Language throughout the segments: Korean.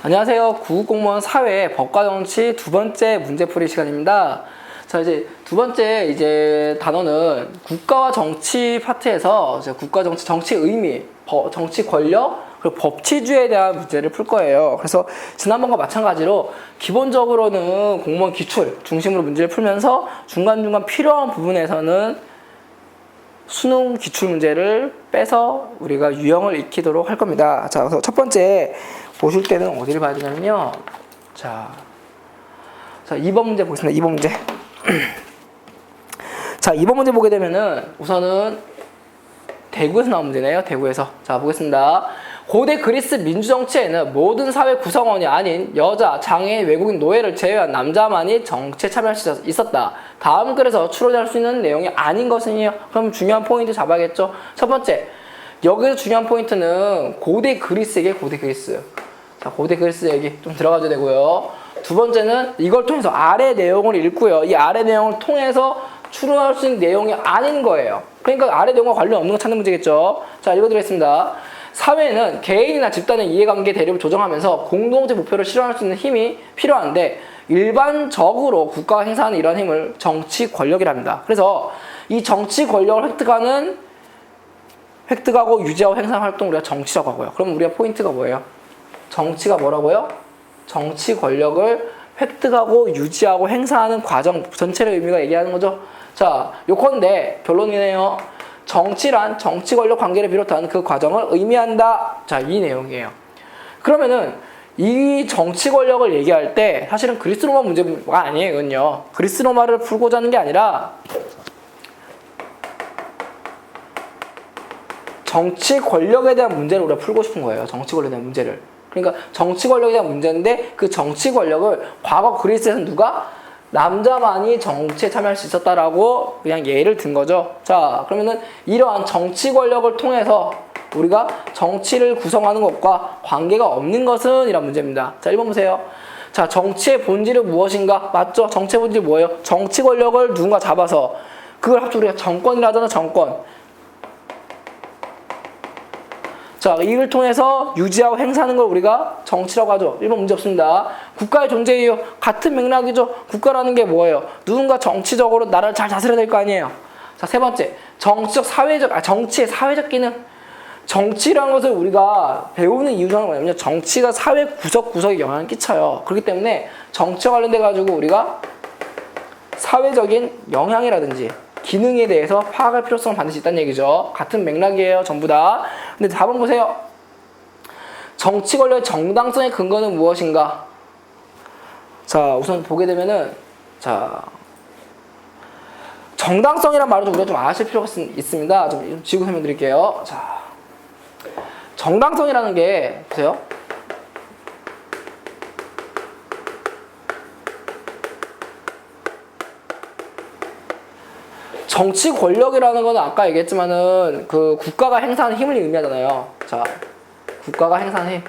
안녕하세요. 구급공무원 사회 법과 정치 두 번째 문제풀이 시간입니다. 자, 이제 두 번째 단어는 국가와 정치 파트에서 국가 정치, 정치 의미, 정치 권력, 그리고 법치주의에 대한 문제를 풀 거예요. 그래서 지난번과 마찬가지로 기본적으로는 공무원 기출 중심으로 문제를 풀면서 중간중간 필요한 부분에서는 수능 기출 문제를 빼서 우리가 유형을 익히도록 할 겁니다. 자, 그래서 첫 번째 보실 때는 어디를 봐야 되냐면요. 자, 2번 문제 보겠습니다. 2번 문제. 자, 2번 문제 보게 되면은 우선은 대구에서 나온 문제네요. 대구에서. 자, 보겠습니다. 고대 그리스 민주정치에는 모든 사회 구성원이 아닌 여자, 장애인, 외국인, 노예를 제외한 남자만이 정치에 참여할 수 있었다. 다음 글에서 추론할 수 있는 내용이 아닌 것은요. 그럼 중요한 포인트 잡아야겠죠. 첫 번째, 여기서 중요한 포인트는 고대 그리스. 자, 고대 그리스 얘기 좀 들어가줘야 되고요. 두 번째는 이걸 통해서 아래 내용을 읽고요. 이 아래 내용을 통해서 추론할 수 있는 내용이 아닌 거예요. 그러니까 아래 내용과 관련 없는 거 찾는 문제겠죠. 자, 읽어드리겠습니다. 사회는 개인이나 집단의 이해관계 대립을 조정하면서 공동체 목표를 실현할 수 있는 힘이 필요한데 일반적으로 국가가 행사하는 이런 힘을 정치 권력이랍니다. 그래서 이 정치 권력을 획득하고 유지하고 행사하는 활동 우리가 정치라고 하고요. 그럼 우리가 포인트가 뭐예요? 정치가 뭐라고요? 정치 권력을 획득하고 유지하고 행사하는 과정 전체의 의미가 얘기하는 거죠. 자, 요건데 결론이네요. 정치란 정치 권력 관계를 비롯한 그 과정을 의미한다. 자, 이 내용이에요. 그러면은 이 정치 권력을 얘기할 때 사실은 그리스 로마 문제가 아니에요. 이건요. 그리스 로마를 풀고자 하는 게 아니라 정치 권력에 대한 문제를 우리가 풀고 싶은 거예요. 정치 권력에 대한 문제를. 그러니까 정치 권력에 대한 문제인데 그 정치 권력을 과거 그리스에서는 누가? 남자만이 정치에 참여할 수 있었다라고 그냥 예를 든 거죠. 자, 그러면은 이러한 정치 권력을 통해서 우리가 정치를 구성하는 것과 관계가 없는 것은 이란 문제입니다. 자, 1번 보세요. 자, 정치의 본질은 무엇인가? 맞죠? 정치의 본질이 뭐예요? 정치 권력을 누군가 잡아서 그걸 합쳐 우리가 정권이라 하잖아, 정권. 자, 이를 통해서 유지하고 행사하는 걸 우리가 정치라고 하죠. 1번 문제 없습니다. 국가의 존재 이유 같은 맥락이죠. 국가라는 게 뭐예요? 누군가 정치적으로 나라를 잘 다스려야 될 거 아니에요. 자, 세 번째, 정치의 사회적 기능. 정치라는 것을 우리가 배우는 이유 중에 뭐냐면요. 정치가 사회 구석구석에 영향을 끼쳐요. 그렇기 때문에 정치와 관련돼 가지고 우리가 사회적인 영향이라든지 기능에 대해서 파악할 필요성은 반드시 있다는 얘기죠. 같은 맥락이에요. 전부 다. 근데 4번 보세요. 정치 권력의 정당성의 근거는 무엇인가? 자, 우선 보게 되면은 자, 정당성이란 말을 우리가 좀 아실 필요가 있습니다. 좀 지고 설명드릴게요. 자, 정당성이라는 게 보세요. 정치 권력이라는 거는 아까 얘기했지만은 그 국가가 행사하는 힘을 의미하잖아요. 자, 국가가 행사하는 힘.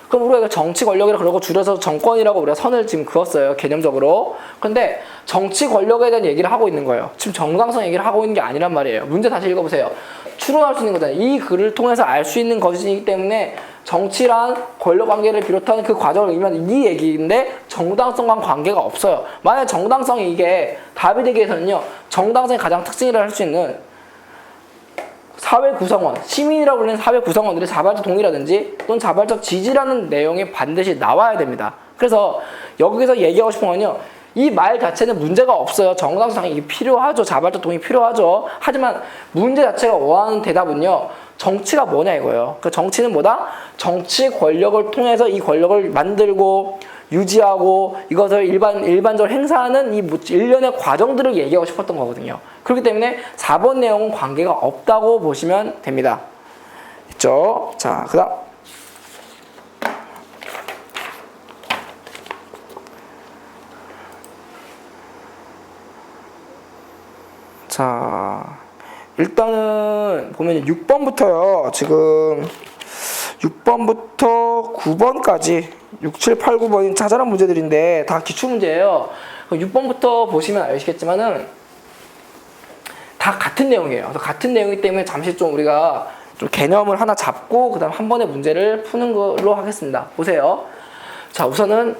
그럼 우리가 정치 권력이라 그러고 줄여서 정권이라고 우리가 선을 지금 그었어요. 개념적으로. 근데 정치 권력에 대한 얘기를 하고 있는 거예요. 지금 정당성 얘기를 하고 있는 게 아니란 말이에요. 문제 다시 읽어보세요. 추론할 수 있는 거잖아요. 이 글을 통해서 알 수 있는 것이기 때문에 정치란 권력 관계를 비롯한 그 과정을 의미하는 이 얘기인데 정당성과 관계가 없어요. 만약 정당성이 이게 답이 되기 위해서는요. 정당성이 가장 특징이라 할 수 있는 사회 구성원, 시민이라고 불리는 사회 구성원들의 자발적 동의라든지 또는 자발적 지지라는 내용이 반드시 나와야 됩니다. 그래서 여기서 얘기하고 싶은 건요. 이 말 자체는 문제가 없어요. 정당성이 필요하죠. 자발적 동의 필요하죠. 하지만 문제 자체가 원하는 대답은요. 정치가 뭐냐 이거예요. 그 정치는 뭐다? 정치 권력을 통해서 이 권력을 만들고 유지하고 이것을 일반적으로 행사하는 이 일련의 과정들을 얘기하고 싶었던 거거든요. 그렇기 때문에 4번 내용은 관계가 없다고 보시면 됩니다. 됐죠? 자, 그 다음. 자, 일단은 보면 6번부터요. 지금 6번부터 9번까지 6, 7, 8, 9번이 자잘한 문제들인데 다 기출문제예요. 6번부터 보시면 아시겠지만은 다 같은 내용이에요. 같은 내용이기 때문에 잠시 좀 우리가 좀 개념을 하나 잡고 그다음 한 번에 문제를 푸는 걸로 하겠습니다. 보세요. 자, 우선은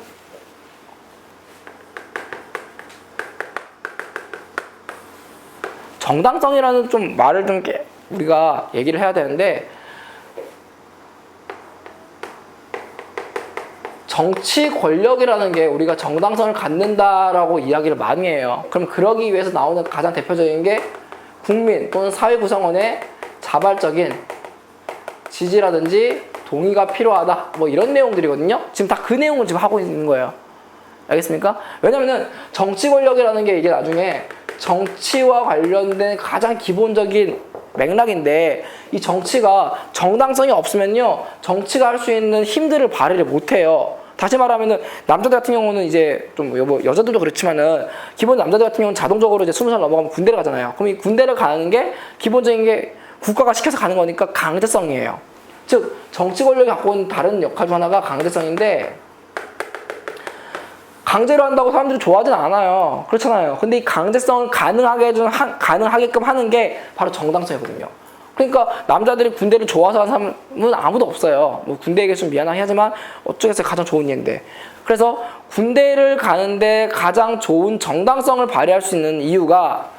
정당성이라는 좀 말을 좀 우리가 얘기를 해야 되는데, 정치 권력이라는 게 우리가 정당성을 갖는다라고 이야기를 많이 해요. 그럼 그러기 위해서 나오는 가장 대표적인 게 국민 또는 사회 구성원의 자발적인 지지라든지 동의가 필요하다, 뭐 이런 내용들이거든요. 지금 다 그 내용을 지금 하고 있는 거예요. 알겠습니까? 왜냐면은 정치 권력이라는 게 이게 나중에 정치와 관련된 가장 기본적인 맥락인데, 이 정치가 정당성이 없으면요, 정치가 할 수 있는 힘들을 발휘를 못해요. 다시 말하면은 남자들 같은 경우는 이제 좀 뭐 여자들도 그렇지만은 기본 남자들 같은 경우는 자동적으로 이제 20살 넘어가면 군대를 가잖아요. 그럼 이 군대를 가는 게 기본적인 게 국가가 시켜서 가는 거니까 강제성이에요. 즉 정치 권력이 갖고 있는 다른 역할 중 하나가 강제성인데, 강제로 한다고 사람들이 좋아하진 않아요. 그렇잖아요. 근데 이 강제성을 가능하게끔 하는 게 바로 정당성이거든요. 그러니까 남자들이 군대를 좋아서 하는 사람은 아무도 없어요. 뭐 군대에게 좀 미안하긴 하지만 어쩌겠어요. 가장 좋은 일인데. 그래서 군대를 가는데 가장 좋은 정당성을 발휘할 수 있는 이유가,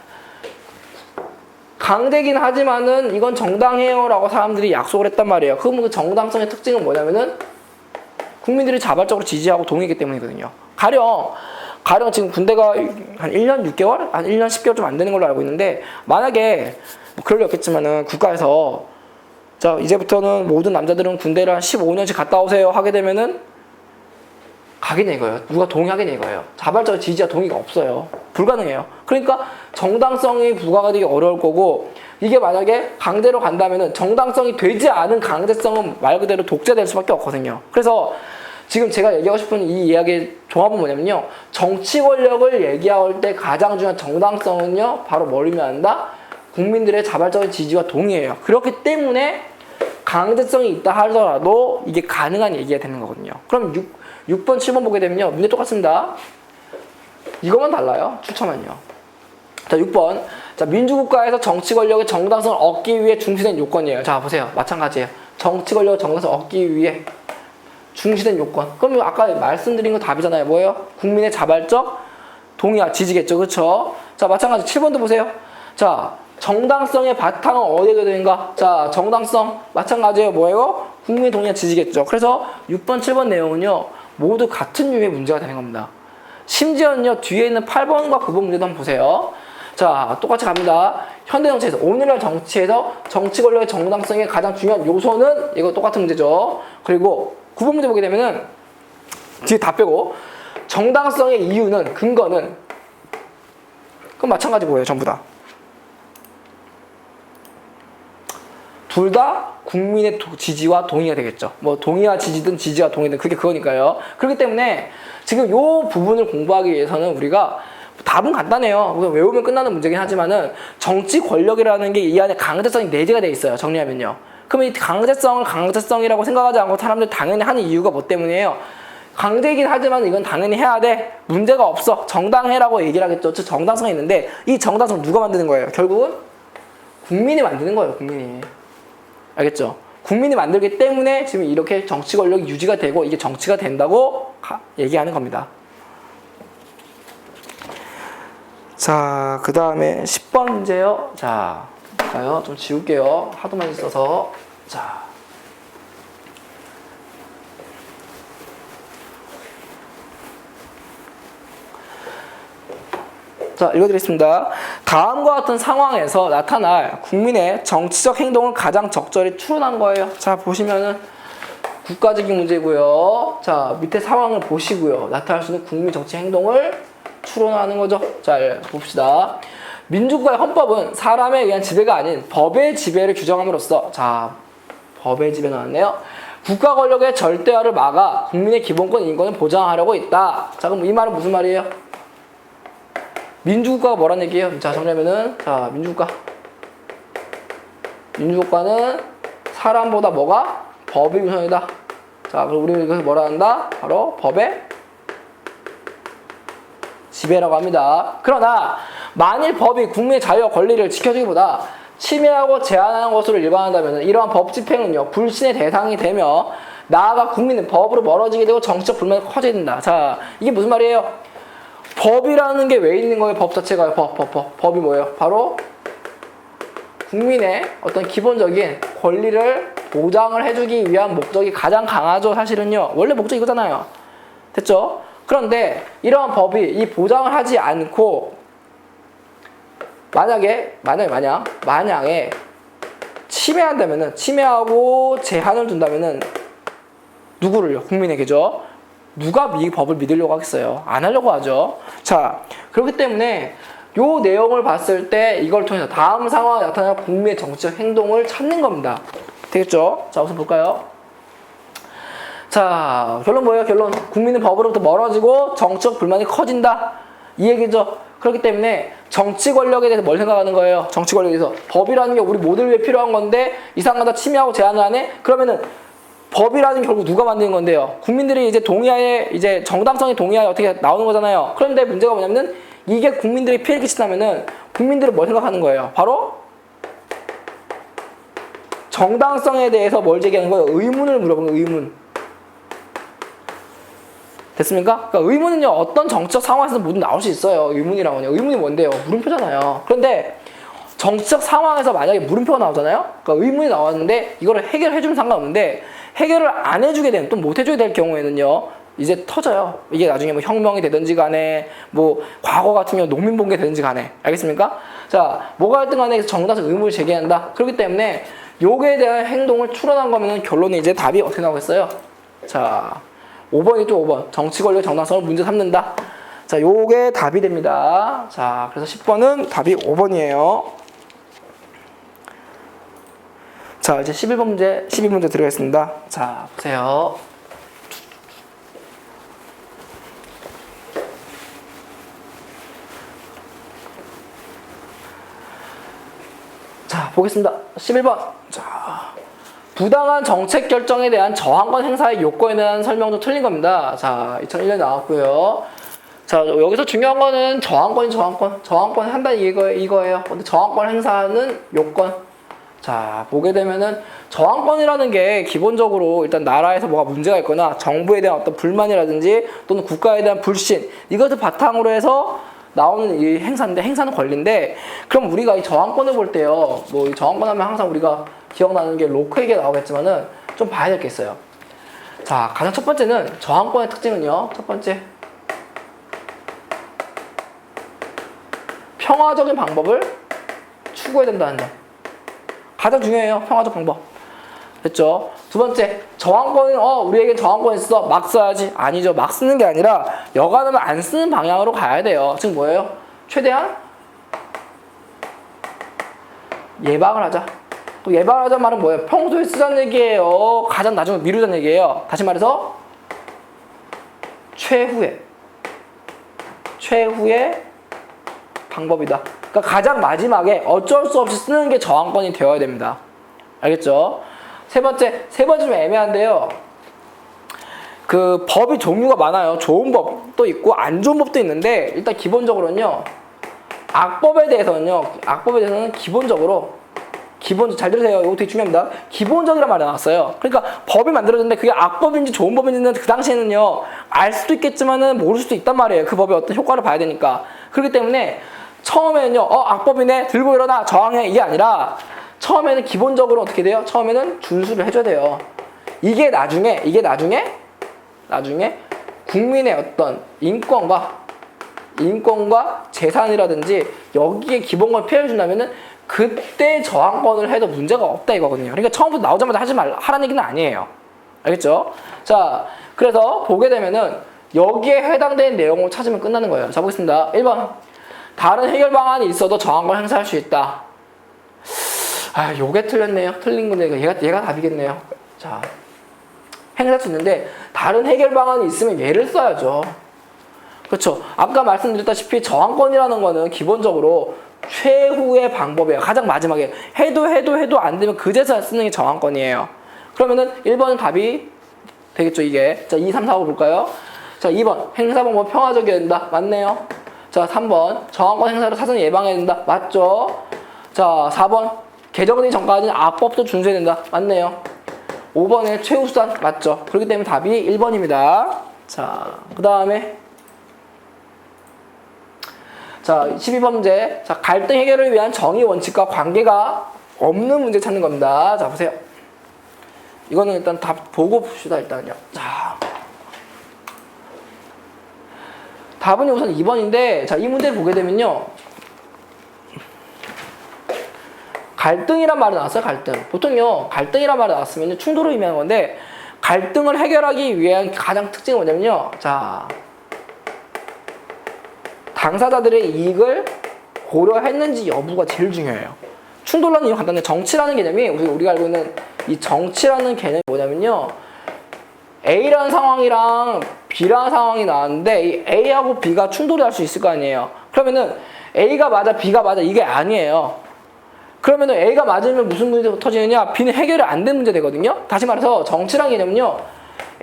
강제긴 하지만은 이건 정당해요 라고 사람들이 약속을 했단 말이에요. 그럼 그 정당성의 특징은 뭐냐면은 국민들이 자발적으로 지지하고 동의하기 때문이거든요. 가령 지금 군대가 한 1년 6개월? 한 1년 10개월 좀 안 되는 걸로 알고 있는데, 만약에 뭐 그럴 리 없겠지만은 국가에서 자, 이제부터는 모든 남자들은 군대를 한 15년씩 갔다 오세요 하게 되면은 가겠냐 이거예요. 누가 동의하겠냐 이거예요. 자발적 지지와 동의가 없어요. 불가능해요. 그러니까 정당성이 부과가 되기 어려울 거고, 이게 만약에 강제로 간다면은 정당성이 되지 않은 강제성은 말 그대로 독재될 수밖에 없거든요. 그래서 지금 제가 얘기하고 싶은 이 이야기의 종합은 뭐냐면요, 정치 권력을 얘기할 때 가장 중요한 정당성은요, 바로 뭘 의미한다? 국민들의 자발적인 지지와 동의예요. 그렇기 때문에 강제성이 있다 하더라도 이게 가능한 얘기가 되는 거거든요. 그럼 6번, 7번 보게 되면요, 문제 똑같습니다. 이것만 달라요. 추천은요. 자, 6번. 자, 민주국가에서 정치 권력의 정당성을 얻기 위해 중시된 요건이에요. 자, 보세요. 마찬가지예요. 정치 권력의 정당성을 얻기 위해 중시된 요건. 그럼 아까 말씀드린 거 답이잖아요. 뭐예요? 국민의 자발적 동의와 지지겠죠. 그렇죠? 자, 마찬가지 7번도 보세요. 자, 정당성의 바탕은 어디에 되는가? 자, 정당성 마찬가지예요. 뭐예요? 국민의 동의와 지지겠죠. 그래서 6번, 7번 내용은요, 모두 같은 유의 문제가 되는 겁니다. 심지어는요, 뒤에 있는 8번과 9번 문제도 한번 보세요. 자, 똑같이 갑니다. 현대 정치에서, 오늘날 정치에서 정치 권력의 정당성의 가장 중요한 요소는, 이거 똑같은 문제죠. 그리고 9번 문제 보게 되면은 뒤에 다 빼고, 정당성의 이유는, 근거는, 그럼 마찬가지 뭐예요? 전부 다. 둘 다 국민의 지지와 동의가 되겠죠. 뭐 동의와 지지든 지지와 동의든 그게 그거니까요. 그렇기 때문에 지금 요 부분을 공부하기 위해서는 우리가 답은 간단해요. 외우면 끝나는 문제긴 하지만은 정치 권력이라는 게 이 안에 강제성이 내재가 돼 있어요. 정리하면요. 그럼 이 강제성을 강제성이라고 생각하지 않고 사람들이 당연히 하는 이유가 뭐 때문이에요? 강제이긴 하지만 이건 당연히 해야 돼. 문제가 없어. 정당해라고 얘기를 하겠죠. 즉 정당성이 있는데, 이 정당성 누가 만드는 거예요? 결국은 국민이 만드는 거예요. 국민이. 알겠죠? 국민이 만들기 때문에 지금 이렇게 정치 권력이 유지가 되고 이게 정치가 된다고 얘기하는 겁니다. 자, 그 다음에 10번 문제요. 자, 볼까요? 좀 지울게요. 하도 많이 써서. 자. 자, 읽어드리겠습니다. 다음과 같은 상황에서 나타날 국민의 정치적 행동을 가장 적절히 추론한 거예요. 자, 보시면은 국가적인 문제고요. 자, 밑에 상황을 보시고요. 나타날 수 있는 국민 정치 행동을 추론하는 거죠. 자, 봅시다. 민주국가의 헌법은 사람에 의한 지배가 아닌 법의 지배를 규정함으로써, 자, 법의 지배 나왔네요. 국가 권력의 절대화를 막아 국민의 기본권 인권을 보장하려고 있다. 자, 그럼 이 말은 무슨 말이에요? 민주국가가 뭐란 얘기예요? 자, 정리하면은, 자, 민주국가는 사람보다 뭐가? 법이 우선이다. 자, 그럼 우리는 이것을 뭐라 한다? 바로 법의 지배라고 합니다. 그러나 만일 법이 국민의 자유와 권리를 지켜주기보다 침해하고 제한하는 것으로 일반한다면 이러한 법 집행은요 불신의 대상이 되며 나아가 국민은 법으로 멀어지게 되고 정치적 불만이 커지게 된다. 자, 이게 무슨 말이에요? 법이라는 게 왜 있는 거예요? 법 자체가요. 법이 뭐예요? 바로 국민의 어떤 기본적인 권리를 보장을 해주기 위한 목적이 가장 강하죠. 사실은요. 원래 목적이 이거잖아요. 됐죠? 그런데 이러한 법이 이 보장을 하지 않고 만약에 침해한다면은, 침해하고 제한을 둔다면은 누구를요? 국민에게죠. 누가 이 법을 믿으려고 하겠어요? 안 하려고 하죠. 자, 그렇기 때문에 요 내용을 봤을 때 이걸 통해서 다음 상황에 나타나는 국민의 정치적 행동을 찾는 겁니다. 되겠죠? 자, 우선 볼까요? 자, 결론 뭐예요? 결론. 국민은 법으로부터 멀어지고 정치적 불만이 커진다. 이 얘기죠. 그렇기 때문에 정치 권력에 대해서 뭘 생각하는 거예요? 정치 권력에 대해서. 법이라는 게 우리 모두를 위해 필요한 건데 이상하다 침해하고 제한을 하네? 그러면은 법이라는 게 결국 누가 만드는 건데요? 국민들이 이제 동의하에, 이제 정당성이 동의하에 어떻게 나오는 거잖아요. 그런데 문제가 뭐냐면은 이게 국민들이 피해를 끼친다면은 국민들은 뭘 생각하는 거예요? 바로 정당성에 대해서 뭘 제기하는 거예요? 의문을 물어보는 거예요. 의문. 됐습니까? 그러니까 의문은요 어떤 정치적 상황에서 모두 나올 수 있어요. 의문이라고요. 의문이 뭔데요? 물음표잖아요. 그런데 정치적 상황에서 만약에 물음표가 나오잖아요. 그러니까 의문이 나왔는데 이거를 해결해주면 상관없는데 해결을 안 해주게 되면 또 못 해주게 될 경우에는요 이제 터져요. 이게 나중에 뭐 혁명이 되든지 간에 뭐 과거 같은 경우 농민봉계 되든지 간에 알겠습니까? 자, 뭐가 할든 간에 정당적 의문을 제기한다. 그렇기 때문에 요거에 대한 행동을 추론한 거면은 결론이 이제 답이 어떻게 나오겠어요? 자, 5번이 또 5번. 정치 권력 정당성을 문제 삼는다. 자, 요게 답이 됩니다. 자, 그래서 10번은 답이 5번이에요. 자, 이제 12문제 드리겠습니다. 자, 보세요. 자, 보겠습니다. 11번. 자, 부당한 정책 결정에 대한 저항권 행사의 요건에 대한 설명도 틀린 겁니다. 자, 2001년 나왔고요. 자, 여기서 중요한 거는 저항권 한다는 이거예요. 근데 저항권 행사는 요건. 자, 보게 되면은 저항권이라는 게 기본적으로 일단 나라에서 뭐가 문제가 있거나 정부에 대한 어떤 불만이라든지 또는 국가에 대한 불신 이것을 바탕으로 해서 나오는 이 행사인데 행사는 권리인데 그럼 우리가 이 저항권을 볼 때요 뭐 이 저항권 하면 항상 우리가 기억나는 게 로크 얘기가 나오겠지만은 좀 봐야 될 게 있어요. 자, 가장 첫 번째는 저항권의 특징은요 첫 번째 평화적인 방법을 추구해야 된다는 점. 가장 중요해요. 평화적 방법. 됐죠? 두 번째, 저항권은 우리에게 저항권 있어. 막 써야지. 아니죠. 막 쓰는 게 아니라 여간하면 안 쓰는 방향으로 가야 돼요. 즉 뭐예요? 최대한 예방을 하자. 또 예방을 하자는 말은 뭐예요? 평소에 쓰자는 얘기예요. 가장 나중에 미루자는 얘기예요. 다시 말해서 최후의 방법이다. 그러니까 가장 마지막에 어쩔 수 없이 쓰는 게 저항권이 되어야 됩니다. 알겠죠? 세 번째 좀 애매한데요. 그 법이 종류가 많아요. 좋은 법도 있고 안 좋은 법도 있는데 일단 기본적으로는요. 악법에 대해서는 기본적으로 잘 들으세요. 이거 되게 중요합니다. 기본적이란 말이 나왔어요. 그러니까 법이 만들어졌는데 그게 악법인지 좋은 법인지는 그 당시에는요. 알 수도 있겠지만은 모를 수도 있단 말이에요. 그 법의 어떤 효과를 봐야 되니까. 그렇기 때문에 처음에는요. 악법이네. 들고 일어나. 저항해. 이게 아니라 처음에는 기본적으로 어떻게 돼요? 처음에는 준수를 해줘야 돼요. 이게 나중에 국민의 어떤 인권과 재산이라든지 여기에 기본권을 피해준다면은 그때 저항권을 해도 문제가 없다 이거거든요. 그러니까 처음부터 나오자마자 하라는 얘기는 아니에요. 알겠죠? 자, 그래서 보게 되면은 여기에 해당되는 내용을 찾으면 끝나는 거예요. 자, 보겠습니다. 1번. 다른 해결 방안이 있어도 저항권 행사할 수 있다. 아, 요게 틀렸네요. 틀린 건데 얘가 답이겠네요. 자, 행사할 수 있는데 다른 해결 방안이 있으면 얘를 써야죠. 그렇죠? 아까 말씀드렸다시피 저항권이라는 거는 기본적으로 최후의 방법이에요. 가장 마지막에 해도 안 되면 그제서야 쓰는 게 저항권이에요. 그러면은 1번은 답이 되겠죠, 이게. 자, 2, 3, 4, 5 볼까요? 자, 2번 행사 방법 평화적이어야 된다. 맞네요. 자, 3번 저항권 행사를 사전에 예방해야 된다. 맞죠? 자, 4번 개정되기 전까지는 악법도 준수해야 된다. 맞네요. 5번에 최우수단 맞죠? 그렇기 때문에 답이 1번입니다. 자, 그 다음에 자, 12번 문제. 자, 갈등 해결을 위한 정의 원칙과 관계가 없는 문제 찾는 겁니다. 자, 보세요. 이거는 일단 답 보고 봅시다, 일단요. 자. 답은 우선 2번인데, 자, 이 문제를 보게 되면요. 갈등이란 말이 나왔어요, 갈등. 보통요, 갈등이란 말이 나왔으면 충돌을 의미하는 건데, 갈등을 해결하기 위한 가장 특징이 뭐냐면요. 자. 당사자들의 이익을 고려했는지 여부가 제일 중요해요. 충돌하는 이유 간단해. 정치라는 개념이 우리가 알고 있는 이 정치라는 개념이 뭐냐면요. A라는 상황이랑 B라는 상황이 나왔는데 이 A하고 B가 충돌이 할 수 있을 거 아니에요. 그러면은 A가 맞아, B가 맞아 이게 아니에요. 그러면은 A가 맞으면 무슨 문제가 터지느냐? B는 해결이 안 된 문제 되거든요. 다시 말해서 정치라는 개념은요.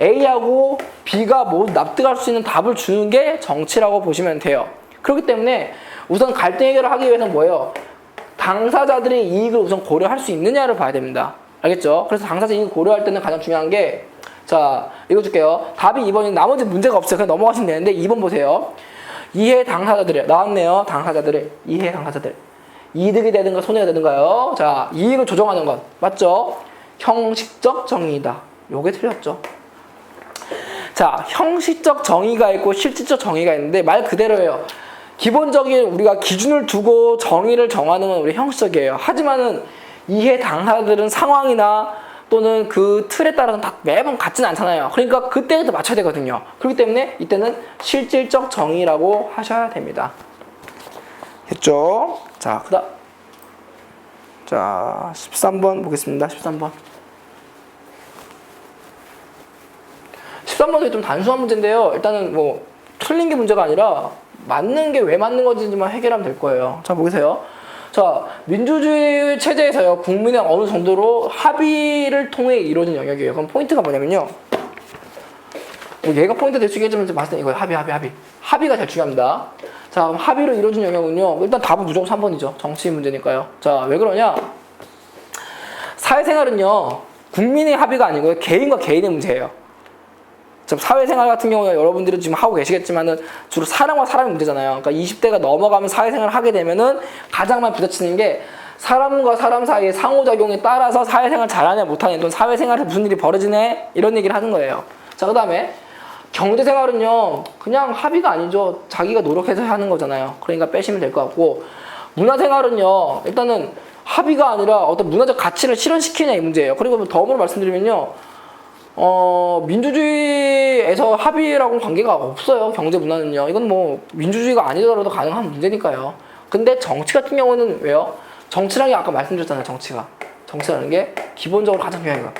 A하고 B가 모두 납득할 수 있는 답을 주는 게 정치라고 보시면 돼요. 그렇기 때문에 우선 갈등 해결을 하기 위해서는 뭐예요? 당사자들의 이익을 우선 고려할 수 있느냐를 봐야 됩니다. 알겠죠? 그래서 당사자 이익을 고려할 때는 가장 중요한 게 자, 읽어줄게요. 답이 2번인데 나머지 문제가 없어요. 그냥 넘어가시면 되는데 2번 보세요. 이해 당사자들이 나왔네요. 당사자들의 이해 당사자들. 이득이 되든가 손해가 되든가요. 자, 이익을 조정하는 것. 맞죠? 형식적 정의이다. 요게 틀렸죠. 자, 형식적 정의가 있고 실질적 정의가 있는데 말 그대로예요. 기본적인 우리가 기준을 두고 정의를 정하는 건 우리 형식적이에요. 하지만은 이해 당사자들은 상황이나 또는 그 틀에 따라서 다 매번 같지는 않잖아요. 그러니까 그때그때 맞춰야 되거든요. 그렇기 때문에 이때는 실질적 정의라고 하셔야 됩니다. 됐죠? 자, 그다음 자, 13번 보겠습니다. 13번. 13번이 좀 단순한 문제인데요. 일단은 뭐 틀린 게 문제가 아니라 맞는 게 왜 맞는 건지만 해결하면 될 거예요. 자, 보세요. 자, 민주주의 체제에서요, 국민의 어느 정도로 합의를 통해 이루어진 영역이에요. 그럼 포인트가 뭐냐면요. 뭐 얘가 포인트 될 수 있겠지만, 봤을 때 이거예요. 합의. 합의가 제일 중요합니다. 자, 그럼 합의로 이루어진 영역은요, 일단 답은 무조건 3번이죠. 정치 문제니까요. 자, 왜 그러냐? 사회생활은요, 국민의 합의가 아니고요, 개인과 개인의 문제예요. 사회생활 같은 경우는 여러분들이 지금 하고 계시겠지만은 주로 사람과 사람의 문제잖아요. 그러니까 20대가 넘어가면 사회생활을 하게 되면은 가장 많이 부딪히는 게 사람과 사람 사이의 상호작용에 따라서 사회생활 잘하냐 못하냐 또는 사회생활에서 무슨 일이 벌어지네 이런 얘기를 하는 거예요. 자, 그 다음에 경제생활은요 그냥 합의가 아니죠. 자기가 노력해서 하는 거잖아요. 그러니까 빼시면 될 것 같고 문화생활은요 일단은 합의가 아니라 어떤 문화적 가치를 실현시키냐 이 문제예요. 그리고 덤으로 말씀드리면요 민주주의에서 합의라고는 관계가 없어요. 경제 문화는요. 이건 뭐 민주주의가 아니더라도 가능한 문제니까요. 근데 정치 같은 경우는 왜요? 정치라는 게 아까 말씀드렸잖아요. 정치라는 게 기본적으로 가장 중요한 거.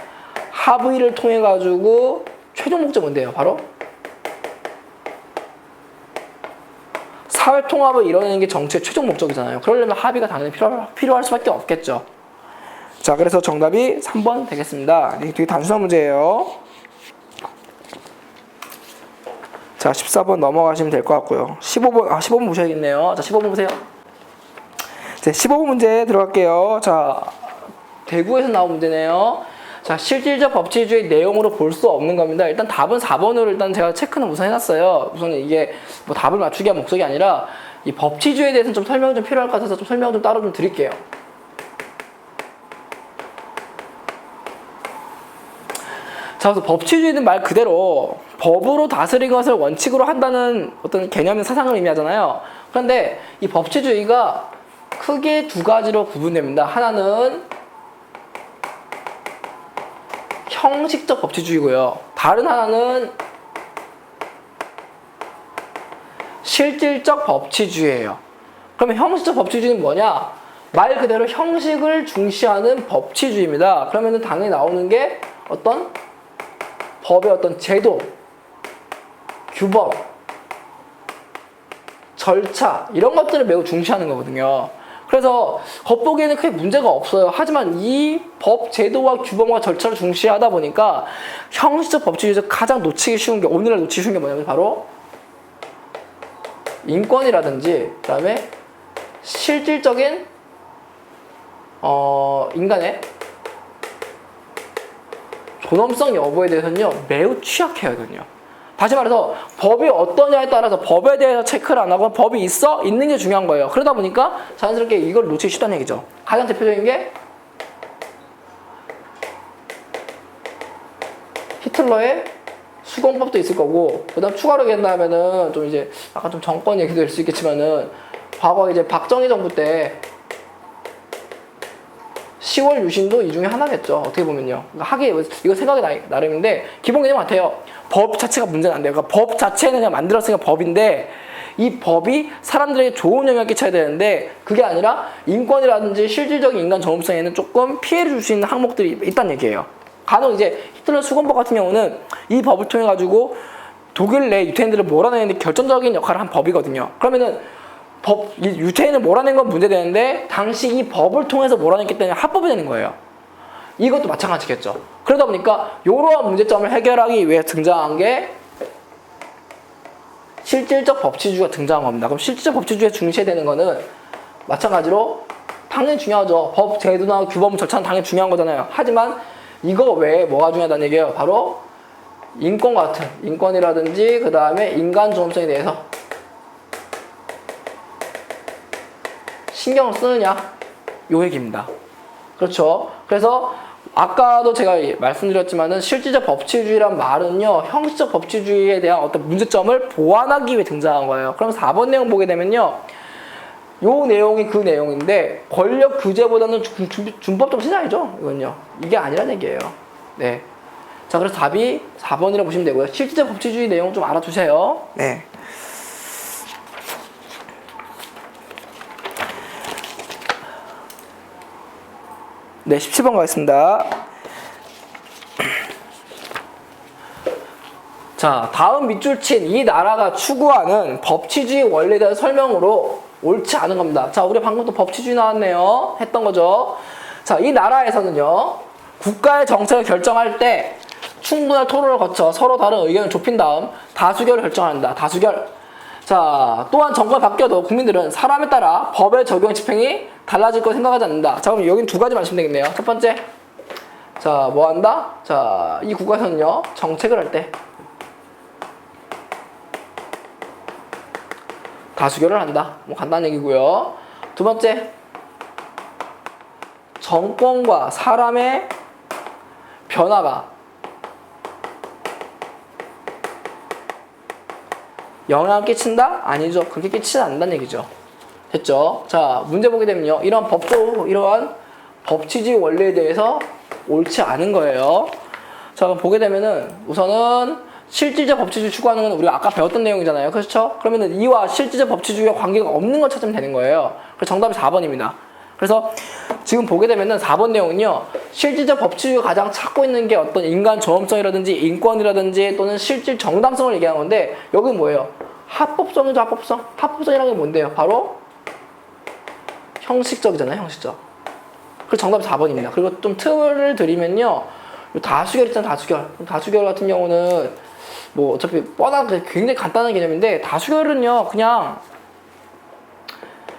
합의를 통해 가지고 최종 목적 뭔데요? 바로 사회 통합을 이뤄내는 게 정치의 최종 목적이잖아요. 그러려면 합의가 당연히 필요할 수밖에 없겠죠. 자, 그래서 정답이 3번 되겠습니다. 이게 되게 단순한 문제예요. 자, 14번 넘어가시면 될 것 같고요. 15번 보셔야겠네요. 자, 15번 보세요. 자, 15번 문제 들어갈게요. 자, 대구에서 나온 문제네요. 자, 실질적 법치주의 내용으로 볼 수 없는 겁니다. 일단 답은 4번으로 일단 제가 체크는 우선 해놨어요. 우선 이게 뭐 답을 맞추기 위한 목적이 아니라 이 법치주의에 대해서는 좀 설명이 좀 필요할 것 같아서 좀 설명 좀 따로 좀 드릴게요. 자, 그래서 법치주의는 말 그대로 법으로 다스리는 것을 원칙으로 한다는 어떤 개념의 사상을 의미하잖아요. 그런데 이 법치주의가 크게 두 가지로 구분됩니다. 하나는 형식적 법치주의고요. 다른 하나는 실질적 법치주의예요. 그러면 형식적 법치주의는 뭐냐? 말 그대로 형식을 중시하는 법치주의입니다. 그러면 당연히 나오는 게 어떤 법의 어떤 제도, 규범, 절차 이런 것들을 매우 중시하는 거거든요. 그래서 겉보기에는 크게 문제가 없어요. 하지만 이 법, 제도와 규범과 절차를 중시하다 보니까 형식적 법치주의에서 가장 놓치기 쉬운 게 오늘날 놓치기 쉬운 게 뭐냐면 바로 인권이라든지 그다음에 실질적인 인간의 존엄성 여부에 대해서는요 매우 취약해요든요. 다시 말해서 법이 어떠냐에 따라서 법에 대해서 체크를 안 하고 법이 있어? 있는 게 중요한 거예요. 그러다 보니까 자연스럽게 이걸 놓치기 쉽다는 얘기죠. 가장 대표적인 게 히틀러의 수공법도 있을 거고, 그 다음 추가로 얘기한다면은 좀 이제 약간 좀 정권 얘기도 될 수 있겠지만은 과거 이제 박정희 정부 때 10월 유신도 이 중에 하나겠죠. 어떻게 보면요. 그러니까 하기 이거 생각이 나름인데 기본 개념 같아요. 법 자체가 문제는 안 돼요. 그러니까 법 자체는 그냥 만들었으니까 법인데 이 법이 사람들에게 좋은 영향을 끼쳐야 되는데 그게 아니라 인권이라든지 실질적인 인간 존엄성에는 조금 피해를 줄 수 있는 항목들이 있다는 얘기예요. 간혹 이제 히틀러 수공법 같은 경우는 이 법을 통해 가지고 독일 내 유태인들을 몰아내는 데 결정적인 역할을 한 법이거든요. 그러면은 이 유태인을 몰아낸 건 문제되는데 당시 이 법을 통해서 몰아냈기 때문에 합법이 되는 거예요. 이것도 마찬가지겠죠. 그러다 보니까 이러한 문제점을 해결하기 위해 등장한 게 실질적 법치주의가 등장한 겁니다. 그럼 실질적 법치주의에 중시되는 거는 마찬가지로 당연히 중요하죠. 법 제도나 규범 절차는 당연히 중요한 거잖아요. 하지만 이거 외에 뭐가 중요하다는 얘기예요. 바로 인권과 같은 인권이라든지 그 다음에 인간 존엄성에 대해서 신경을 쓰느냐 요 얘기입니다. 그렇죠. 그래서 아까도 제가 말씀드렸지만은 실질적 법치주의란 말은요 형식적 법치주의에 대한 어떤 문제점을 보완하기 위해 등장한 거예요. 그럼 4번 내용 보게 되면요 요 내용이 그 내용인데 권력 규제보다는 준법적 신앙이죠. 이건요 이게 아니란 얘기예요. 네. 자 그래서 답이 4번이라고 보시면 되고요. 실질적 법치주의 내용 좀 알아두세요. 네. 네, 17번 가겠습니다. 자, 다음 밑줄 친 이 나라가 추구하는 법치주의 원리에 대한 설명으로 옳지 않은 겁니다. 자, 우리 방금 또 법치주의 나왔네요. 했던 거죠. 자, 이 나라에서는요, 국가의 정책을 결정할 때 충분한 토론을 거쳐 서로 다른 의견을 좁힌 다음 다수결을 결정한다. 다수결. 자, 또한 정권이 바뀌어도 국민들은 사람에 따라 법의 적용 집행이 달라질 거 생각하지 않는다. 자, 그럼 여긴 두 가지 말씀 되겠네요. 첫 번째, 자, 뭐 한다? 자, 이 국가에서는요, 정책을 할 때 다수결을 한다. 뭐 간단한 얘기고요. 두 번째, 정권과 사람의 변화가 영향을 끼친다? 아니죠. 그렇게 끼치지 않는다는 얘기죠. 됐죠? 자, 문제 보게 되면요. 이러한 법치주의 원리에 대해서 옳지 않은 거예요. 자, 그럼 보게 되면은 우선은 실질적 법치주의 추구하는 건 우리가 아까 배웠던 내용이잖아요. 그렇죠? 그러면은 이와 실질적 법치주의와 관계가 없는 걸 찾으면 되는 거예요. 그래서 정답이 4번입니다. 그래서 지금 보게 되면은 4번 내용은요. 실질적 법치주의가 가장 찾고 있는 게 어떤 인간 존엄성이라든지 인권이라든지 또는 실질 정당성을 얘기하는 건데 여기는 뭐예요? 합법성이죠. 합법성. 합법성이라는 게 뭔데요? 바로 형식적이잖아요. 형식적. 그래서 정답이 4번입니다. 그리고 좀 틈을 드리면요. 다수결 있잖아요. 다수결. 다수결 같은 경우는 뭐 어차피 뻔하게 굉장히 간단한 개념인데 다수결은요. 그냥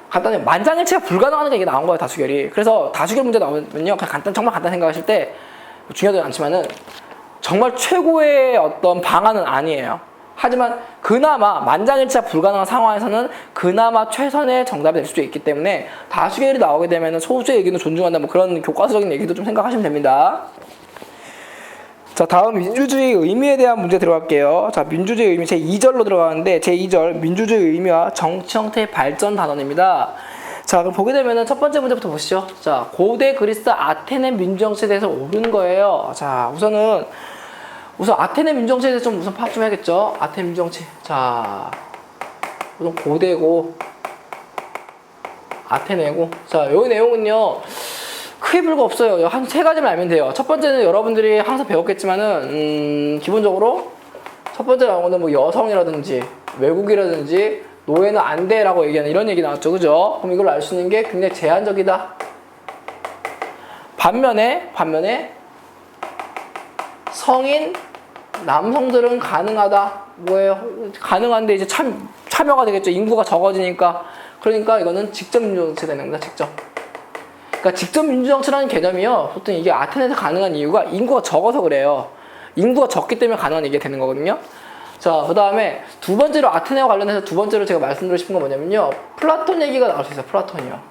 간단히 만장일치가 불가능하는 게 이게 나온 거예요. 다수결이. 그래서 다수결 문제 나오면요. 그냥 정말 간단 생각하실 때 중요하지 않지만은 정말 최고의 어떤 방안은 아니에요. 하지만 그나마 만장일치가 불가능한 상황에서는 그나마 최선의 정답이 될 수도 있기 때문에 다수결이 나오게 되면 소수의 의견을 존중한다 뭐 그런 교과서적인 얘기도 좀 생각하시면 됩니다. 자, 다음 민주주의 의미에 대한 문제 들어갈게요. 자, 민주주의 의미 제2절로 들어가는데 제2절 민주주의 의미와 정치 형태의 발전 단원입니다. 자, 그럼 보게 되면은 첫 번째 문제부터 보시죠. 자, 고대 그리스 아테네 민주정치에 대해서 옳은 거예요. 자, 우선 아테네 민주정치에 대해서 우선 파악 좀 해야겠죠. 아테네 민주정치. 자, 우선 고대고 아테네고. 자, 여기 내용은요. 크게 별거 없어요. 한 세 가지만 알면 돼요. 첫 번째는 여러분들이 항상 배웠겠지만은 기본적으로 첫 번째 나온 거는 뭐 여성이라든지 외국이라든지 노예는 안 돼라고 얘기하는 이런 얘기 나왔죠. 그죠? 그럼 이걸 알 수 있는 게 굉장히 제한적이다. 반면에 성인 남성들은 가능하다. 뭐예요? 가능한데 이제 참여가 되겠죠. 인구가 적어지니까. 그러니까 이거는 직접 민주정치 되는 겁니다. 직접. 그러니까 직접 민주정치라는 개념이요. 보통 이게 아테네에서 가능한 이유가 인구가 적어서 그래요. 인구가 적기 때문에 가능한 얘기가 되는 거거든요. 자, 그 다음에 두 번째로 아테네와 관련해서 두 번째로 제가 말씀드리고 싶은 건 뭐냐면요. 플라톤 얘기가 나올 수 있어요. 플라톤이요.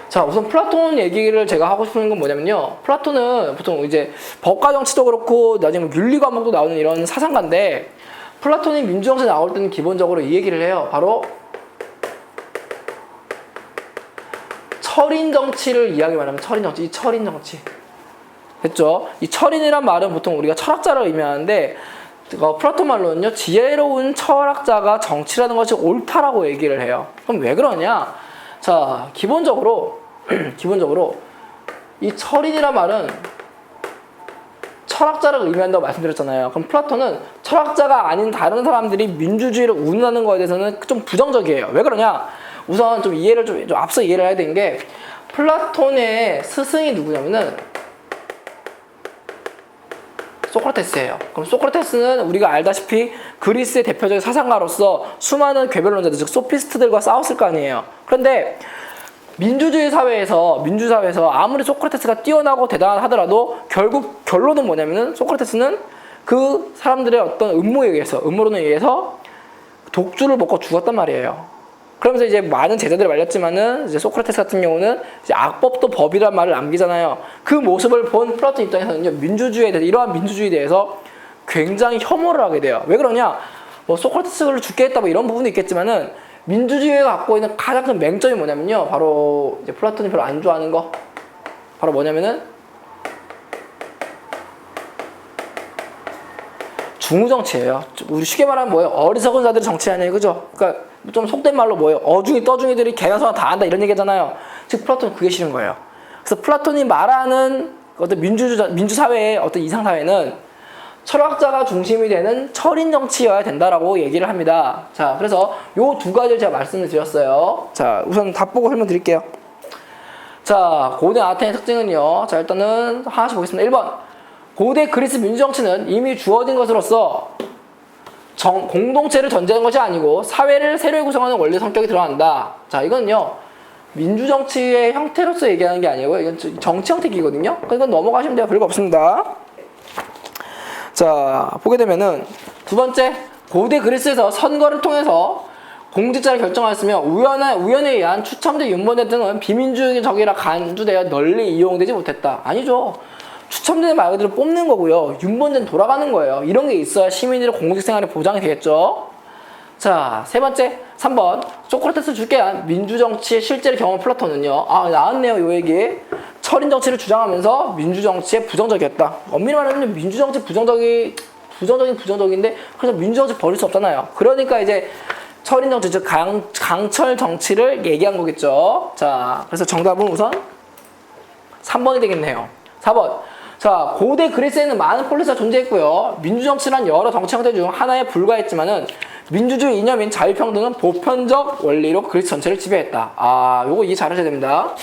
자, 우선 플라톤 얘기를 제가 하고 싶은 건 뭐냐면요. 플라톤은 보통 이제 법과 정치도 그렇고 나중에 윤리 과목도 나오는 이런 사상가인데 플라톤이 민주정치 나올 때는 기본적으로 이 얘기를 해요. 바로 철인 정치를 이야기 말하면 철인 정치, 이 철인 정치. 됐죠? 이 철인이란 말은 보통 우리가 철학자를 의미하는데 플라톤 말로는요. 지혜로운 철학자가 정치라는 것이 옳다라고 얘기를 해요. 그럼 왜 그러냐? 자, 기본적으로 이 철인이란 말은 철학자를 의미한다고 말씀드렸잖아요. 그럼 플라톤은 철학자가 아닌 다른 사람들이 민주주의를 운운하는 거에 대해서는 좀 부정적이에요. 왜 그러냐? 우선 좀 이해를 좀 앞서 이해를 해야 되는 게 플라톤의 스승이 누구냐면은 소크라테스예요. 그럼 소크라테스는 우리가 알다시피 그리스의 대표적인 사상가로서 수많은 궤변론자들 즉 소피스트들과 싸웠을 거 아니에요. 그런데 민주주의 사회에서 아무리 소크라테스가 뛰어나고 대단하더라도 결국 결론은 뭐냐면은 소크라테스는 그 사람들의 어떤 음모론에 의해서 독주를 먹고 죽었단 말이에요. 그러면서 이제 많은 제자들이 말렸지만은 이제 소크라테스 같은 경우는 이제 악법도 법이란 말을 남기잖아요. 그 모습을 본 플라톤 입장에서는요, 이러한 민주주의에 대해서 굉장히 혐오를 하게 돼요. 왜 그러냐? 뭐 소크라테스를 죽게 했다 뭐 이런 부분도 있겠지만은 민주주의가 갖고 있는 가장 큰 맹점이 뭐냐면요, 바로 이제 플라톤이 별로 안 좋아하는 거, 바로 뭐냐면은 중우정치예요. 우리 쉽게 말하면 뭐예요? 어리석은 자들이 정치하냐 이거죠. 그러니까 좀 속된 말로 뭐예요? 어중이 떠중이들이 개나 소나 다 한다 이런 얘기잖아요. 즉 플라톤은 그게 싫은 거예요. 그래서 플라톤이 말하는 어떤 민주사회의 어떤 이상사회는 철학자가 중심이 되는 철인 정치여야 된다라고 얘기를 합니다. 자, 그래서 요 두 가지를 제가 말씀을 드렸어요. 자, 우선 답 보고 설명드릴게요. 자, 고대 아테네의 특징은요. 자, 일단은 하나씩 보겠습니다. 1번. 고대 그리스 민주정치는 이미 주어진 것으로서 공동체를 전제하는 것이 아니고 사회를 새로 구성하는 원리 성격이 드러난다. 자, 이건요. 민주정치의 형태로서 얘기하는 게 아니고요. 이건 정치 형태기거든요. 이건 넘어가시면 돼요. 별거 없습니다. 자, 보게 되면은 두 번째, 고대 그리스에서 선거를 통해서 공직자를 결정하였으며 우연에 의한 추첨제 윤번제 등은 비민주적이라 간주되어 널리 이용되지 못했다. 아니죠. 추첨제는 말 그대로 뽑는 거고요. 윤번제는 돌아가는 거예요. 이런 게 있어야 시민들의 공직 생활에 보장이 되겠죠. 자, 세 번째, 3번. 소크라테스 주께한 민주정치의 실제를 경험한 플라톤은요. 아, 나왔네요, 요 얘기. 철인 정치를 주장하면서 민주정치에 부정적이었다. 엄밀히 말하면 민주정치 부정적인데 그래서 민주정치 버릴 수 없잖아요. 그러니까 이제 철인 정치, 즉 강철 정치를 얘기한 거겠죠. 자, 그래서 정답은 우선 3번이 되겠네요. 4번. 자, 고대 그리스에는 많은 폴리스가 존재했고요. 민주정치란 여러 정치 형태 중 하나에 불과했지만은 민주주의 이념인 자유평등은 보편적 원리로 그리스 전체를 지배했다. 아, 요거 이해 잘하셔야 됩니다.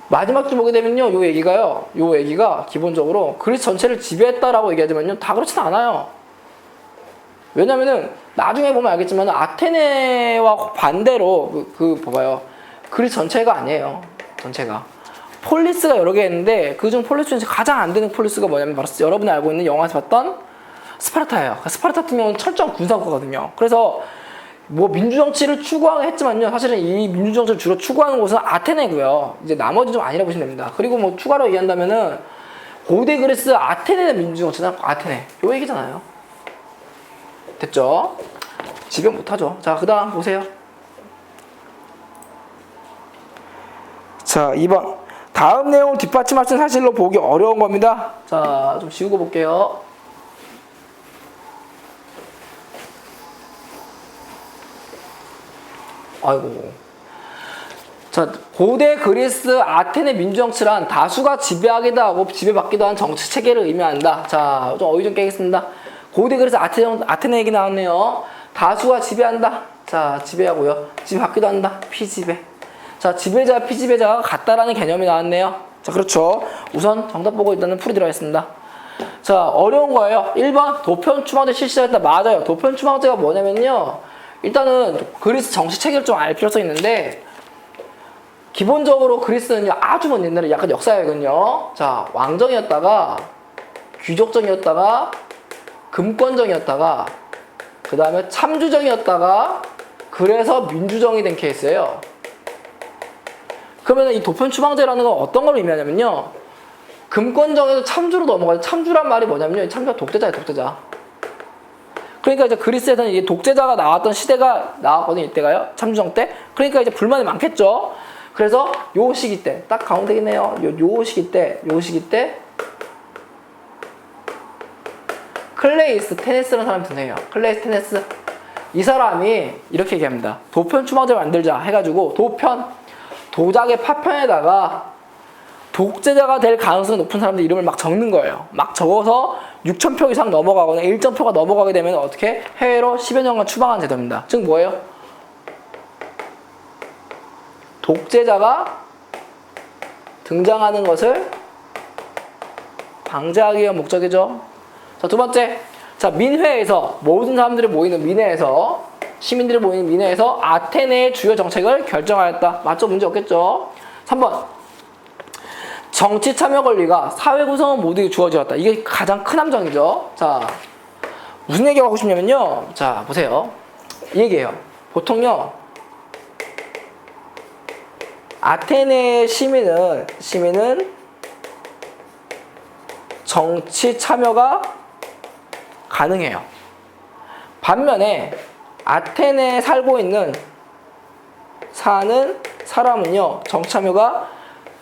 마지막 줄 보게 되면요, 요 얘기가 기본적으로 그리스 전체를 지배했다라고 얘기하지만요, 다 그렇진 않아요. 왜냐면은 나중에 보면 알겠지만 아테네와 반대로 봐봐요. 그리스 전체가 아니에요. 전체가. 폴리스가 여러 개 있는데 그중 폴리스 중에서 가장 안 되는 폴리스가 뭐냐면 바로 여러분이 알고 있는 영화에서 봤던 스파르타예요. 스파르타 같은 경우는 철저한 군사국가거든요. 그래서 뭐 민주정치를 추구하긴 했지만요, 사실은 이 민주정치를 주로 추구하는 곳은 아테네고요. 이제 나머지 좀 아니라고 보시면 됩니다. 그리고 뭐 추가로 얘기한다면은 고대 그리스 아테네의 민주정치는 아테네 요 얘기잖아요. 됐죠? 지변 못하죠. 자, 그 다음 보세요. 자, 2번. 다음 내용을 뒷받침할 수 있는 사실로 보기 어려운 겁니다. 자, 좀 지우고 볼게요. 아이고. 자, 고대 그리스 아테네 민주정치란 다수가 지배하기도 하고 지배받기도 한 정치 체계를 의미한다. 자, 좀 어휘 좀 깨겠습니다. 고대 그리스 아테네 얘기 나왔네요. 다수가 지배한다. 자, 지배하고요. 지배받기도 한다. 피지배. 자, 지배자, 피지배자가 같다라는 개념이 나왔네요. 자, 그렇죠. 우선 정답 보고 일단은 풀이 들어가겠습니다. 자, 어려운 거예요. 1번 도편 추방제 실시했다. 맞아요. 도편 추방제가 뭐냐면요, 일단은 그리스 정치 체계를 좀 알 필요성이 있는데, 기본적으로 그리스는요, 아주 먼 옛날에 약간 역사에는요, 자, 왕정이었다가, 귀족정이었다가, 금권정이었다가, 그 다음에 참주정이었다가, 그래서 민주정이 된 케이스예요. 그러면 이 도편추방제라는 건 어떤 걸 의미하냐면요, 금권정에서 참주로 넘어가요. 참주란 말이 뭐냐면요, 참주가 독재자예요, 독재자. 그러니까 이제 그리스에서는 이게 독재자가 나왔던 시대가 나왔거든요, 이때가요, 참주정 때. 그러니까 이제 불만이 많겠죠. 그래서 요 시기 때, 딱 가운데겠네요. 요 시기 때, 클레이스 테네스라는 사람이 드네요. 클레이스 테네스. 이 사람이 이렇게 얘기합니다. 도편 추방제를 만들자 해가지고 도작의 파편에다가 독재자가 될 가능성이 높은 사람들 이름을 막 적는 거예요. 막 적어서 6,000표 이상 넘어가거나 1,000표가 넘어가게 되면 어떻게? 해외로 10여 년간 추방한 제도입니다. 즉 뭐예요? 독재자가 등장하는 것을 방지하기 위한 목적이죠. 자, 두 번째. 자, 민회에서, 모든 사람들이 모이는 민회에서, 시민들이 모이는 민회에서 아테네의 주요 정책을 결정하였다. 맞죠? 문제 없겠죠? 3번. 정치 참여 권리가 사회 구성원 모두에게 주어졌다. 이게 가장 큰 함정이죠. 자, 무슨 얘기를 하고 싶냐면요. 자, 보세요. 이 얘기예요. 보통요, 아테네의 시민은 정치 참여가 가능해요. 반면에 아테네에 살고 있는 사는 사람은요, 정치 참여가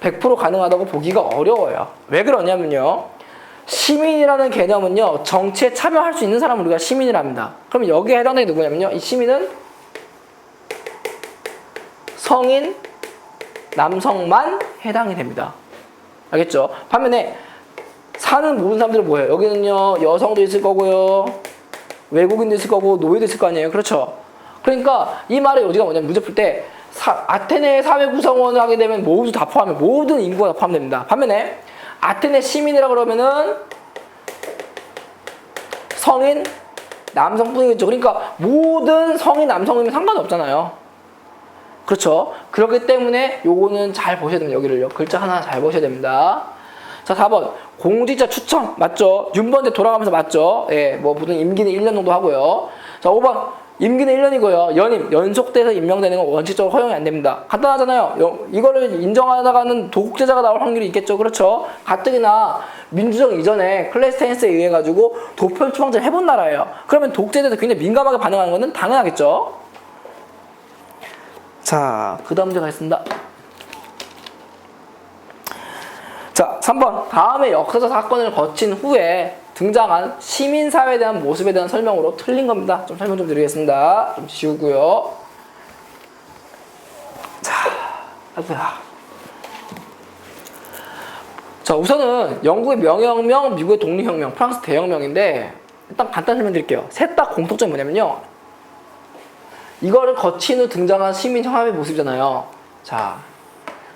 100% 가능하다고 보기가 어려워요. 왜 그러냐면요, 시민이라는 개념은요, 정치에 참여할 수 있는 사람을 우리가 시민이랍니다. 그럼 여기에 해당되는 게 누구냐면요, 이 시민은 성인 남성만 해당이 됩니다. 알겠죠? 반면에 사는 모든 사람들은 뭐예요? 여기는요, 여성도 있을 거고요, 외국인도 있을 거고, 노예도 있을 거 아니에요? 그렇죠? 그러니까 이 말의 요지가 뭐냐면, 문제 풀 때 아테네 사회 구성원을 하게 되면 모두 다 포함해, 모든 인구가 다 포함됩니다. 반면에 아테네 시민이라 그러면은 성인 남성뿐이겠죠. 그러니까 모든 성인 남성이면 상관이 없잖아요. 그렇죠? 그렇기 때문에 요거는 잘 보셔야 됩니다. 여기를요, 글자 하나 잘 보셔야 됩니다. 자, 4번. 공직자 추천. 맞죠? 윤번제 돌아가면서 맞죠? 예, 뭐, 무슨 임기는 1년 정도 하고요. 자, 5번. 임기는 1년이고요. 연임, 연속돼서 임명되는 건 원칙적으로 허용이 안 됩니다. 간단하잖아요. 이거를 인정하다가는 독재자가 나올 확률이 있겠죠. 그렇죠? 가뜩이나 민주정 이전에 클레스테인스에 의해 가지고 도편 추방제를 해본 나라예요. 그러면 독재에 대해서 굉장히 민감하게 반응하는 것은 당연하겠죠. 자, 그 다음 문제 가겠습니다. 자, 3번. 다음에 역사적 사건을 거친 후에 등장한 시민사회에 대한 모습에 대한 설명으로 틀린 겁니다. 좀 설명 좀 드리겠습니다. 좀 지우고요. 자, 자, 우선은 영국의 명예혁명, 미국의 독립혁명, 프랑스 대혁명인데, 일단 간단히 설명드릴게요. 셋 다 공통점이 뭐냐면요, 이거를 거친 후 등장한 시민형합의 모습이잖아요. 자,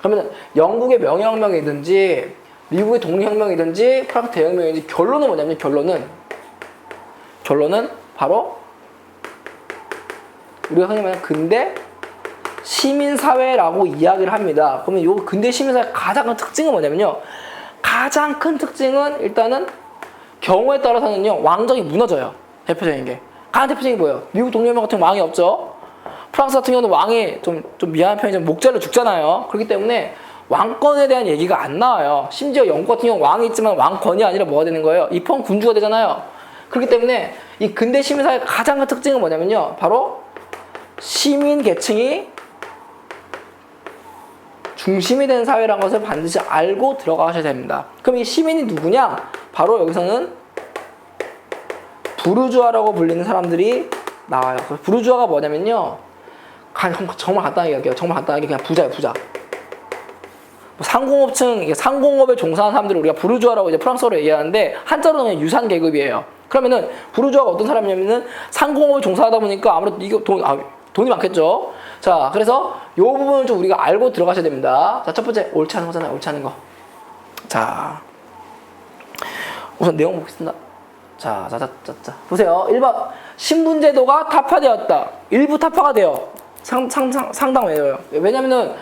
그러면 영국의 명예혁명이든지 미국의 독립혁명이든지 프랑스 대혁명이든지 결론은 뭐냐면, 결론은 바로 우리가 흔히 말하는 근대 시민사회라고 이야기를 합니다. 그러면 이 근대 시민사회의 가장 큰 특징은 뭐냐면요, 가장 큰 특징은 일단은 경우에 따라서는요, 왕정이 무너져요. 대표적인 게. 가장 대표적인 게 뭐예요? 미국 독립혁명 같은 왕이 없죠. 프랑스 같은 경우는 왕이 좀 미안한 편이지만 목잘로 죽잖아요. 그렇기 때문에 왕권에 대한 얘기가 안 나와요. 심지어 영국 같은 경우 왕이 있지만 왕권이 아니라 뭐가 되는 거예요? 입헌 군주가 되잖아요. 그렇기 때문에 이 근대 시민사회의 가장 큰 특징은 뭐냐면요, 바로 시민 계층이 중심이 된 사회라는 것을 반드시 알고 들어가셔야 됩니다. 그럼 이 시민이 누구냐? 바로 여기서는 부르주아라고 불리는 사람들이 나와요. 부르주아가 뭐냐면요, 정말 간단하게 얘기할게요. 정말 간단하게 그냥 부자예요, 부자. 상공업층, 상공업에 종사하는 사람들을 우리가 부르주아라고 이제 프랑스어로 얘기하는데, 한자로는 그냥 유산 계급이에요. 그러면은 부르주아가 어떤 사람이냐면은 상공업에 종사하다 보니까 아무래도 이거 돈이 많겠죠. 자, 그래서 요 부분을 좀 우리가 알고 들어가셔야 됩니다. 자, 첫 번째, 옳지 않은 거잖아요. 옳지 않은 거. 자, 우선 내용 보겠습니다. 자. 보세요. 1번. 신분제도가 타파되었다. 일부 타파가 돼요. 상당 외워요. 왜냐면은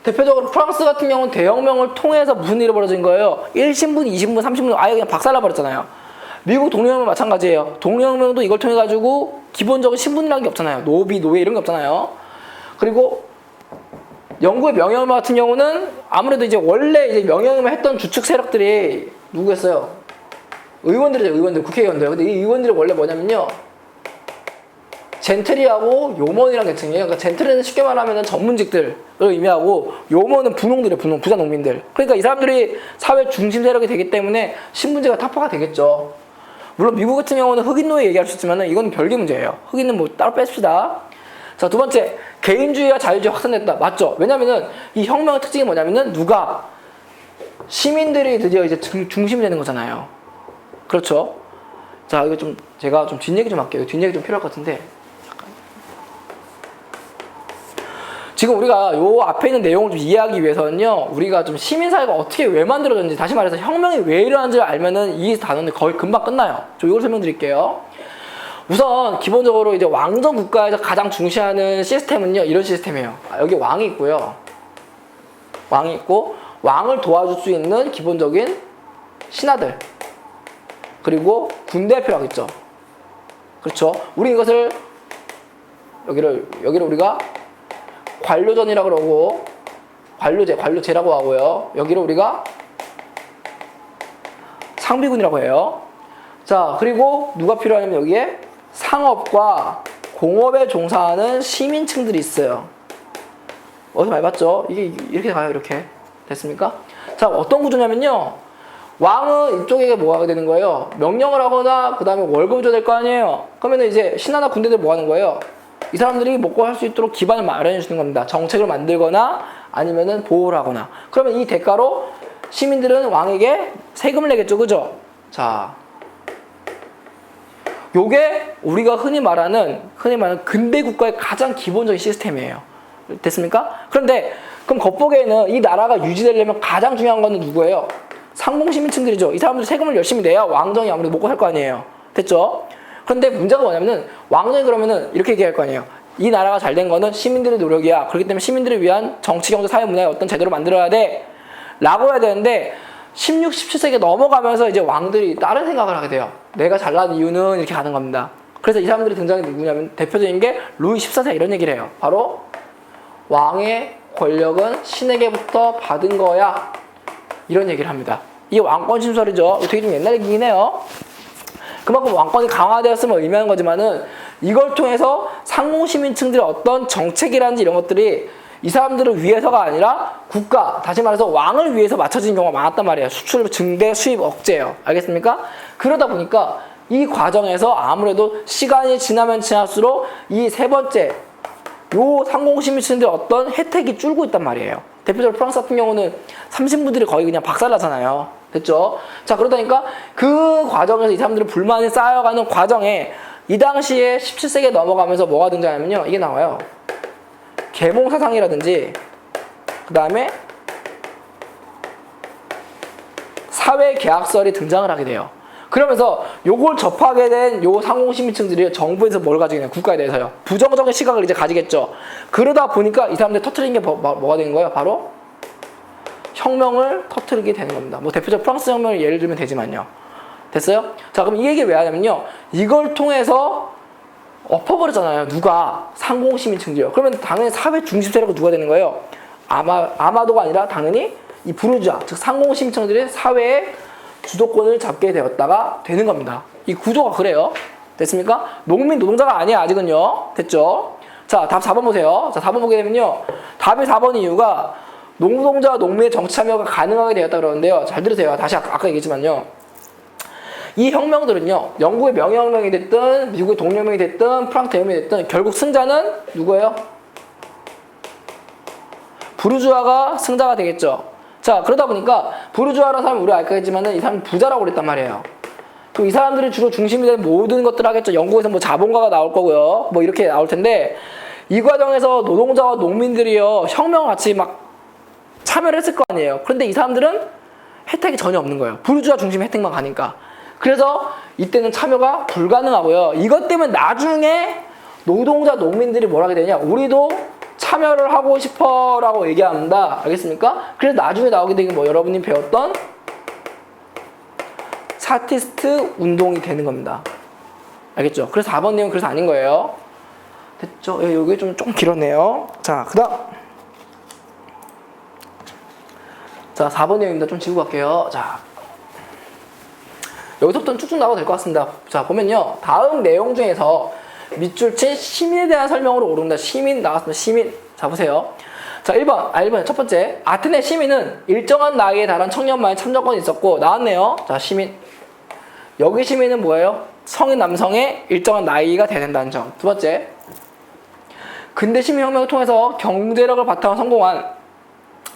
대표적으로 프랑스 같은 경우는 대혁명을 통해서 무슨 일이 벌어진 거예요? 1신분, 2신분, 3신분 아예 그냥 박살나버렸잖아요. 미국 독립혁명 마찬가지예요. 독립혁명도 이걸 통해 가지고 기본적인 신분이라는 게 없잖아요. 노비, 노예 이런 게 없잖아요. 그리고 영국의 명예혁명 같은 경우는 아무래도 이제 원래 이제 명예혁명 했던 주축 세력들이 누구였어요? 의원들이죠, 의원들, 국회의원들. 근데 이 의원들이 원래 뭐냐면요. 젠틀리하고 요먼이라는 계층이에요. 그러니까 젠틀리는 쉽게 말하면 전문직들을 의미하고 요먼은 분홍들이에요, 부자 농민들. 그러니까 이 사람들이 사회 중심 세력이 되기 때문에 신분제가 타파가 되겠죠. 물론 미국 같은 경우는 흑인 노예 얘기할 수 있지만 이건 별개 문제예요. 흑인은 뭐 따로 뺍시다. 자, 두 번째, 개인주의와 자유주의 확산됐다. 맞죠? 왜냐면은 이 혁명의 특징이 뭐냐면은 누가 시민들이 드디어 이제 중심이 되는 거잖아요. 그렇죠? 자, 이거 좀 제가 좀 뒷얘기 좀 할게요. 뒷얘기 좀 필요할 것 같은데. 지금 우리가 요 앞에 있는 내용을 좀 이해하기 위해서는요, 우리가 좀 시민사회가 어떻게 왜 만들어졌는지, 다시 말해서 혁명이 왜 일어나는지를 알면은 이 단어는 거의 금방 끝나요. 저 이걸 설명드릴게요. 우선 기본적으로 이제 왕정 국가에서 가장 중시하는 시스템은요, 이런 시스템이에요. 여기 왕이 있고요. 왕이 있고 왕을 도와줄 수 있는 기본적인 신하들, 그리고 군대가 필요하겠죠. 그렇죠? 우리 이것을 여기를 우리가 관료전이라고 그러고 관료제라고 하고요. 여기를 우리가 상비군이라고 해요. 자, 그리고 누가 필요하냐면 여기에 상업과 공업에 종사하는 시민층들이 있어요. 어디서 많이 봤죠? 이게 이렇게 가요, 이렇게. 됐습니까? 자, 어떤 구조냐면요. 왕은 이쪽에 뭐가 되는 거예요? 명령을 하거나 그 다음에 월급을 줘야 될 거 아니에요? 그러면 이제 신하나 군대들 뭐 하는 거예요? 이 사람들이 먹고 할 수 있도록 기반을 마련해 주는 겁니다. 정책을 만들거나 아니면은 보호를 하거나. 그러면 이 대가로 시민들은 왕에게 세금을 내겠죠, 그죠? 자, 요게 우리가 흔히 말하는 근대 국가의 가장 기본적인 시스템이에요. 됐습니까? 그런데 그럼 겉보기에는 이 나라가 유지되려면 가장 중요한 건 누구예요? 상공시민층들이죠. 이 사람들 세금을 열심히 내야 왕정이 아무래도 먹고 살 거 아니에요. 됐죠? 그런데 문제가 뭐냐면은 왕정이 그러면은 이렇게 얘기할 거 아니에요. 이 나라가 잘 된 거는 시민들의 노력이야. 그렇기 때문에 시민들을 위한 정치, 경제, 사회, 문화의 어떤 제도를 만들어야 돼. 라고 해야 되는데 16, 17세기 넘어가면서 이제 왕들이 다른 생각을 하게 돼요. 내가 잘난 이유는 이렇게 가는 겁니다. 그래서 이 사람들이 등장이 누구냐면 대표적인 게 루이 14세 이런 얘기를 해요. 바로 왕의 권력은 신에게부터 받은 거야. 이런 얘기를 합니다. 이게 왕권 신설이죠. 되게 좀 옛날 얘기긴 해요. 그만큼 왕권이 강화되었음을 의미하는 거지만은 이걸 통해서 상공시민층들의 어떤 정책이라든지 이런 것들이 이 사람들을 위해서가 아니라 국가, 다시 말해서 왕을 위해서 맞춰진 경우가 많았단 말이에요. 수출 증대, 수입 억제예요. 알겠습니까? 그러다 보니까 이 과정에서 아무래도 시간이 지나면 지날수록 이 세 번째 요 상공시민층들의 어떤 혜택이 줄고 있단 말이에요. 대표적으로 프랑스 같은 경우는 삼신부들이 거의 그냥 박살나잖아요. 됐죠? 자, 그러다니까 그 과정에서 이 사람들은 불만이 쌓여가는 과정에 이 당시에 17세기에 넘어가면서 뭐가 등장하냐면요. 이게 나와요. 계몽사상이라든지 그 다음에 사회계약설이 등장을 하게 돼요. 그러면서 요걸 접하게 된 요 상공시민층들이 정부에서 뭘 가지게 되냐, 국가에 대해서요. 부정적인 시각을 이제 가지겠죠. 그러다 보니까 이 사람들이 터트린 게 뭐가 된 거예요? 바로 혁명을 터트리게 되는 겁니다. 뭐 대표적 프랑스 혁명을 예를 들면 되지만요. 됐어요? 자, 그럼 이 얘기 왜 하냐면요. 이걸 통해서 엎어버리잖아요. 누가? 상공시민층들이요. 그러면 당연히 사회 중심 세력은 누가 되는 거예요? 아마도가 아니라 당연히 이 부르주아, 즉 상공시민층들이 사회의 주도권을 잡게 되었다가 되는 겁니다. 이 구조가 그래요. 됐습니까? 농민, 노동자가 아니야, 아직은요. 됐죠? 자, 답 4번 보세요. 자, 4번 보게 되면요. 답이 4번 이유가 노동자와 농민의 정치 참여가 가능하게 되었다 그러는데요. 잘 들으세요. 다시 아까 얘기했지만요. 이 혁명들은요. 영국의 명예혁명이 됐든 미국의 독립혁명이 됐든 프랑스 대혁명이 됐든 결국 승자는 누구예요? 부르주아가 승자가 되겠죠. 자, 그러다 보니까 부르주아라는 사람은 우리가 알겠지만은 이 사람은 부자라고 그랬단 말이에요. 그럼 이 사람들이 주로 중심이 된 모든 것들을 하겠죠. 영국에서 뭐 자본가가 나올 거고요. 뭐 이렇게 나올 텐데 이 과정에서 노동자와 농민들이요. 혁명 같이 막 참여를 했을 거 아니에요. 그런데 이 사람들은 혜택이 전혀 없는 거예요. 부르주아 중심 혜택만 가니까. 그래서 이때는 참여가 불가능하고요. 이것 때문에 나중에 노동자, 농민들이 뭘 하게 되냐? 우리도 참여를 하고 싶어 라고 얘기합니다. 알겠습니까? 그래서 나중에 나오게 되는 뭐 여러분이 배웠던 차티스트 운동이 되는 겁니다. 알겠죠? 그래서 4번 내용 그래서 아닌 거예요. 됐죠? 예, 여기 좀 길었네요. 자, 그 다음. 자, 4번 내용입니다. 좀 지우고 갈게요. 자. 여기서부터는 쭉쭉 나가도 될 것 같습니다. 자, 보면요. 다음 내용 중에서 밑줄 친 시민에 대한 설명으로 오른다. 시민 나왔습니다. 시민. 자, 보세요. 자, 1번 첫 번째. 아테네 시민은 일정한 나이에 달한 청년만의 참정권이 있었고, 나왔네요. 자, 시민. 여기 시민은 뭐예요? 성인 남성의 일정한 나이가 돼야 된다는 점. 두 번째. 근대 시민혁명을 통해서 경제력을 바탕으로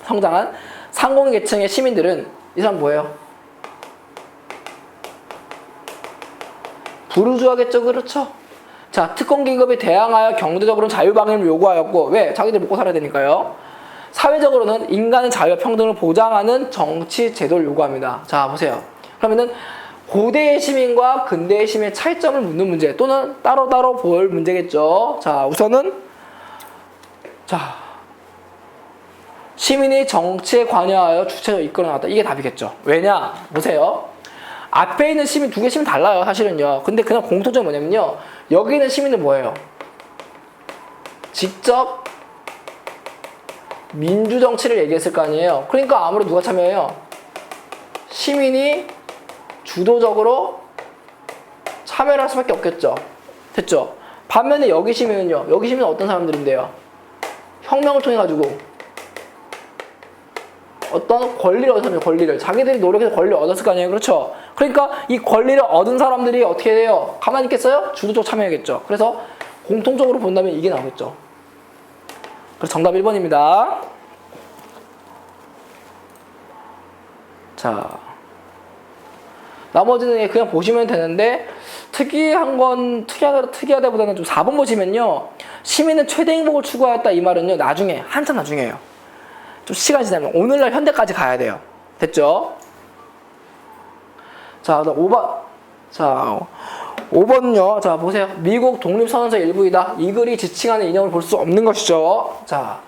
성장한 상공인 계층의 시민들은 이 사람 뭐예요? 부르주아겠죠, 그렇죠? 자, 특권 계급에 대항하여 경제적으로는 자유방임을 요구하였고, 왜? 자기들 먹고 살아야 되니까요. 사회적으로는 인간의 자유와 평등을 보장하는 정치 제도를 요구합니다. 자, 보세요. 그러면은 고대의 시민과 근대의 시민의 차이점을 묻는 문제 또는 따로따로 볼 문제겠죠. 자, 우선은 자, 시민이 정치에 관여하여 주체적으로 이끌어 나갔다. 이게 답이겠죠. 왜냐? 보세요. 앞에 있는 시민 두 개 시민 달라요, 사실은요. 근데 그냥 공통점이 뭐냐면요. 여기 있는 시민은 뭐예요? 직접 민주정치를 얘기했을 거 아니에요. 그러니까 아무래도 누가 참여해요? 시민이 주도적으로 참여를 할 수밖에 없겠죠. 됐죠? 반면에 여기 시민은요. 여기 시민은 어떤 사람들인데요? 혁명을 통해 가지고 어떤 권리를 얻은 사람이에요. 권리를. 자기들이 노력해서 권리를 얻었을 거 아니에요. 그렇죠? 그러니까 이 권리를 얻은 사람들이 어떻게 해요? 가만히 있겠어요? 주도적으로 참여하겠죠. 그래서 공통적으로 본다면 이게 나오겠죠. 그래서 정답 1번입니다. 자, 나머지는 그냥 보시면 되는데 특이하다보다는 좀 4번 보시면요. 시민은 최대 행복을 추구하였다 이 말은요. 나중에 한참 나중에요. 좀 시간이 지나면 오늘날 현대까지 가야 돼요. 됐죠? 자, 5번. 자, 5번은요. 자, 보세요. 미국 독립선언서 일부이다. 이 글이 지칭하는 이념을 볼 수 없는 것이죠. 자.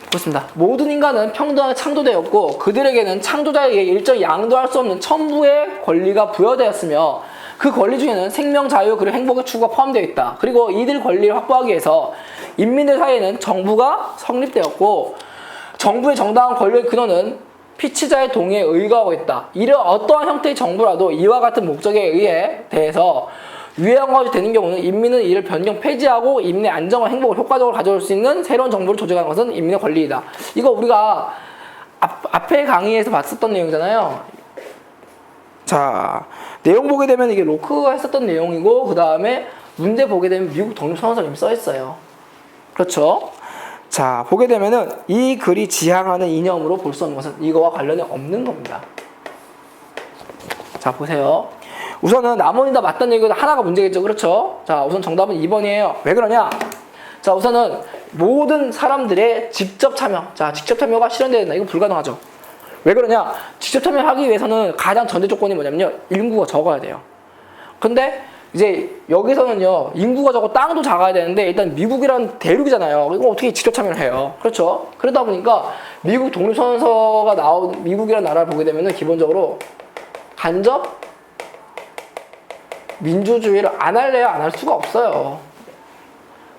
그렇습니다. 모든 인간은 평등하게 창조되었고 그들에게는 창조자에게 일정 양도할 수 없는 천부의 권리가 부여되었으며 그 권리 중에는 생명, 자유, 그리고 행복의 추구가 포함되어 있다. 그리고 이들 권리를 확보하기 위해서 인민들 사이에는 정부가 성립되었고 정부의 정당한 권리의 근원은 피치자의 동의에 의거하고 있다. 이런 어떠한 형태의 정부라도 이와 같은 목적에 의해 대해서 유해한것이 되는 경우는 인민은 이를 변경 폐지하고 인민의 안정과 행복을 효과적으로 가져올 수 있는 새로운 정부를 조직하는 것은 인민의 권리이다. 이거 우리가 앞에 강의에서 봤었던 내용이잖아요. 자, 내용 보게 되면 이게 로크가 했었던 내용이고 그 다음에 문제 보게 되면 미국 독립선언서가 이미 써있어요. 그렇죠? 자, 보게 되면은 이 글이 지향하는 이념으로 볼 수 없는 것은 이거와 관련이 없는 겁니다. 자, 보세요. 우선은 나머지 다 맞다는 얘기가 하나가 문제겠죠. 그렇죠? 자, 우선 정답은 2번이에요. 왜 그러냐? 자, 우선은 모든 사람들의 직접 참여. 자, 직접 참여가 실현돼야 된다. 이건 불가능하죠. 왜 그러냐? 직접 참여하기 위해서는 가장 전제 조건이 뭐냐면요. 인구가 적어야 돼요. 근데 이제 여기서는요. 인구가 적고 땅도 작아야 되는데 일단 미국이란 대륙이잖아요. 이거 어떻게 직접 참여를 해요? 그렇죠? 그러다 보니까 미국 독립선언서가 나온 미국이라는 나라를 보게 되면은 기본적으로 간접 민주주의를 안 할래야 안 할 수가 없어요.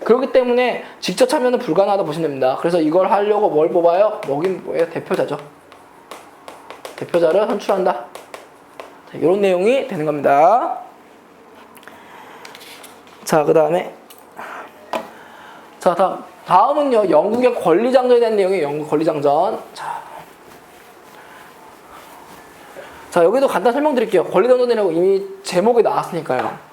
그렇기 때문에 직접 참여는 불가능하다 보시면 됩니다. 그래서 이걸 하려고 뭘 뽑아요? 여긴 뭐예요? 대표자죠. 대표자를 선출한다. 자, 이런 내용이 되는 겁니다. 자, 그 다음에 자, 다음은요. 영국의 권리장전에 대한 내용이에요. 영국 권리장전. 자, 여기도 간단히 설명드릴게요. 권리장전이라고 이미 제목에 나왔으니까요.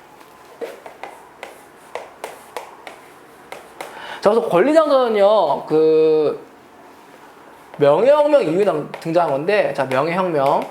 자, 그래서 권리장전은요, 명예혁명 이후에 등장한 건데, 자, 명예혁명.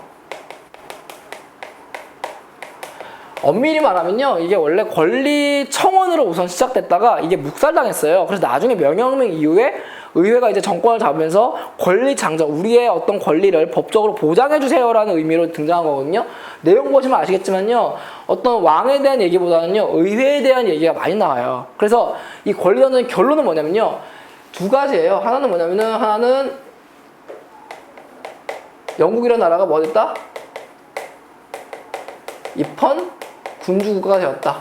엄밀히 말하면요, 이게 원래 권리청원으로 우선 시작됐다가 이게 묵살당했어요. 그래서 나중에 명예혁명 이후에 의회가 이제 정권을 잡으면서 권리 장정, 우리의 어떤 권리를 법적으로 보장해 주세요라는 의미로 등장한 거거든요. 내용 보시면 아시겠지만요. 어떤 왕에 대한 얘기보다는요. 의회에 대한 얘기가 많이 나와요. 그래서 이 권리 장정의 결론은 뭐냐면요. 두 가지예요. 하나는 뭐냐면은 하나는 영국이라는 나라가 뭐 됐다? 입헌 군주국가가 되었다.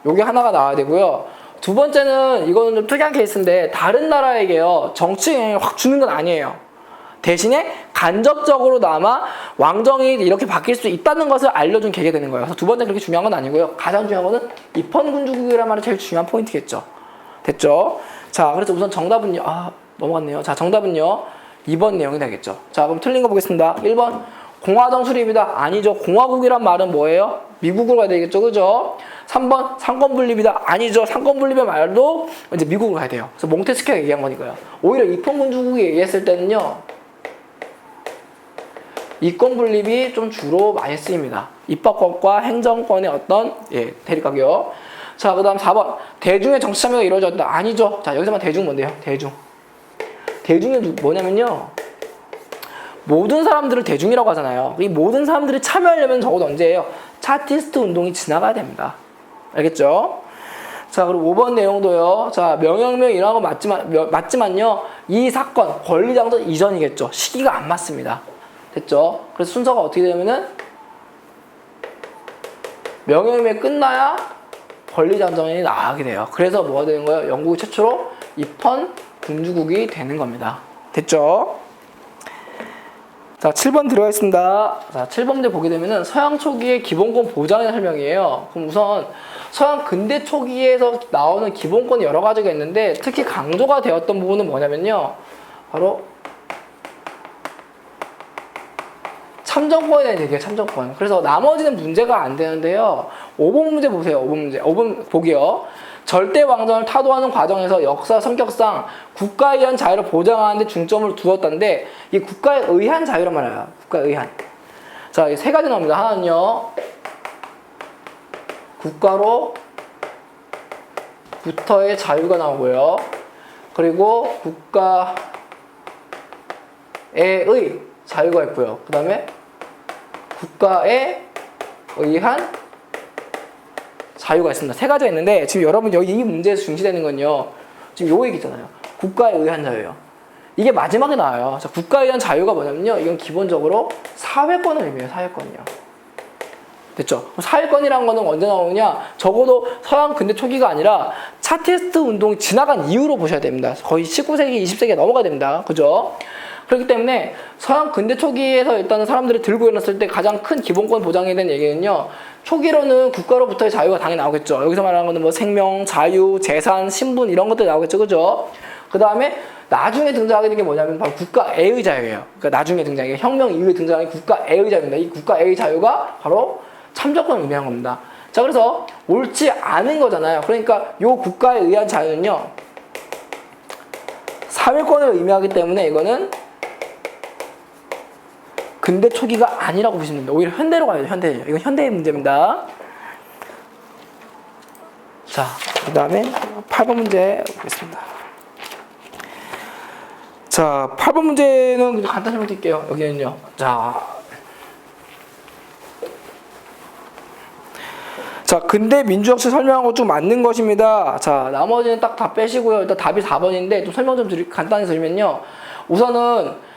요게 하나가 나와야 되고요. 두 번째는 이거는 좀 특이한 케이스인데 다른 나라에게요. 정치 영향을 확 주는 건 아니에요. 대신에 간접적으로나마 왕정이 이렇게 바뀔 수 있다는 것을 알려준 계기가 되는 거예요. 그래서 두 번째 그렇게 중요한 건 아니고요. 가장 중요한 거는 입헌 군주국이라는 말이 제일 중요한 포인트겠죠. 됐죠? 자, 그래서 우선 정답은요. 넘어갔네요. 자, 정답은요. 2번 내용이 되겠죠. 자, 그럼 틀린 거 보겠습니다. 1번 공화정 수립이다. 아니죠. 공화국이란 말은 뭐예요? 미국으로 가야 되겠죠. 그죠? 3번 상권 분립이다. 아니죠. 상권 분립의 말도 이제 미국으로 가야 돼요. 그래서 몽테스키가 얘기한 거니까요. 오히려 입헌 군주국이 얘기했을 때는요. 이권 분립이 좀 주로 많이 쓰입니다. 입법권과 행정권의 어떤 대립각이요. 자, 그 다음 4번 대중의 정치 참여가 이루어졌다. 아니죠. 자, 여기서만 대중 뭔데요? 대중. 대중이 뭐냐면요. 모든 사람들을 대중이라고 하잖아요. 이 모든 사람들이 참여하려면 적어도 언제예요? 차티스트 운동이 지나가야 됩니다. 알겠죠? 자, 그리고 5번 내용도요. 자, 명예혁명 일어난 건 맞지만요. 이 사건, 권리장전 이전이겠죠. 시기가 안 맞습니다. 됐죠? 그래서 순서가 어떻게 되냐면은 명예혁명이 끝나야 권리장전이 나가게 돼요. 그래서 뭐가 되는 거예요? 영국이 최초로 입헌 군주국이 되는 겁니다. 됐죠? 자, 7번 들어가겠습니다. 자, 7번 문제 보게 되면은 서양 초기의 기본권 보장의 설명이에요. 그럼 우선 서양 근대 초기에서 나오는 기본권이 여러 가지가 있는데 특히 강조가 되었던 부분은 뭐냐면요. 바로 참정권에 대한 얘기예요. 참정권. 그래서 나머지는 문제가 안 되는데요. 5번 문제 보세요. 5번 문제. 5번 보기요. 절대 왕정을 타도하는 과정에서 역사 성격상 국가에 의한 자유를 보장하는 데 중점을 두었던데 이 국가에 의한 자유란 말이에요. 국가에 의한. 자, 세 가지 나옵니다. 하나는요. 국가로부터의 자유가 나오고요. 그리고 국가의 자유가 있고요. 그 다음에 국가에 의한 자유가 있습니다. 세 가지가 있는데 지금 여러분 여기 이 문제에서 중시되는 건요. 지금 요 얘기잖아요. 국가에 의한 자유예요. 이게 마지막에 나와요. 자, 국가에 의한 자유가 뭐냐면요. 이건 기본적으로 사회권을 의미해요. 사회권이요. 됐죠? 사회권이라는 거는 언제 나오느냐? 적어도 서양 근대 초기가 아니라 차티스트 운동이 지나간 이후로 보셔야 됩니다. 거의 19세기, 20세기가 넘어가야 됩니다. 그죠? 그렇기 때문에 서양 근대 초기에서 일단은 사람들이 들고 일어났을 때 가장 큰 기본권 보장에 대한 얘기는요. 초기로는 국가로부터의 자유가 당연히 나오겠죠. 여기서 말하는 거는 뭐 생명, 자유, 재산, 신분 이런 것들이 나오겠죠. 그죠? 그 다음에 나중에 등장하게 된 게 뭐냐면 바로 국가애의 자유예요. 그러니까 나중에 등장해. 혁명 이후에 등장하는 국가애의 자유입니다. 이 국가애의 자유가 바로 참정권을 의미하는 겁니다. 자, 그래서 옳지 않은 거잖아요. 그러니까 요 국가에 의한 자유는요. 사회권을 의미하기 때문에 이거는 근대 초기가 아니라고 보시면 됩니다. 오히려 현대로 가야 돼요. 현대. 이건 현대의 문제입니다. 자, 그 다음에 8번 문제 보겠습니다. 자, 8번 문제는 간단히 설명드릴게요. 여기는요. 자, 근대 민주정치 설명한 거 좀 맞는 것입니다. 자, 나머지는 딱 다 빼시고요. 일단 답이 4번인데 좀 설명 좀 간단히 드리면요. 우선은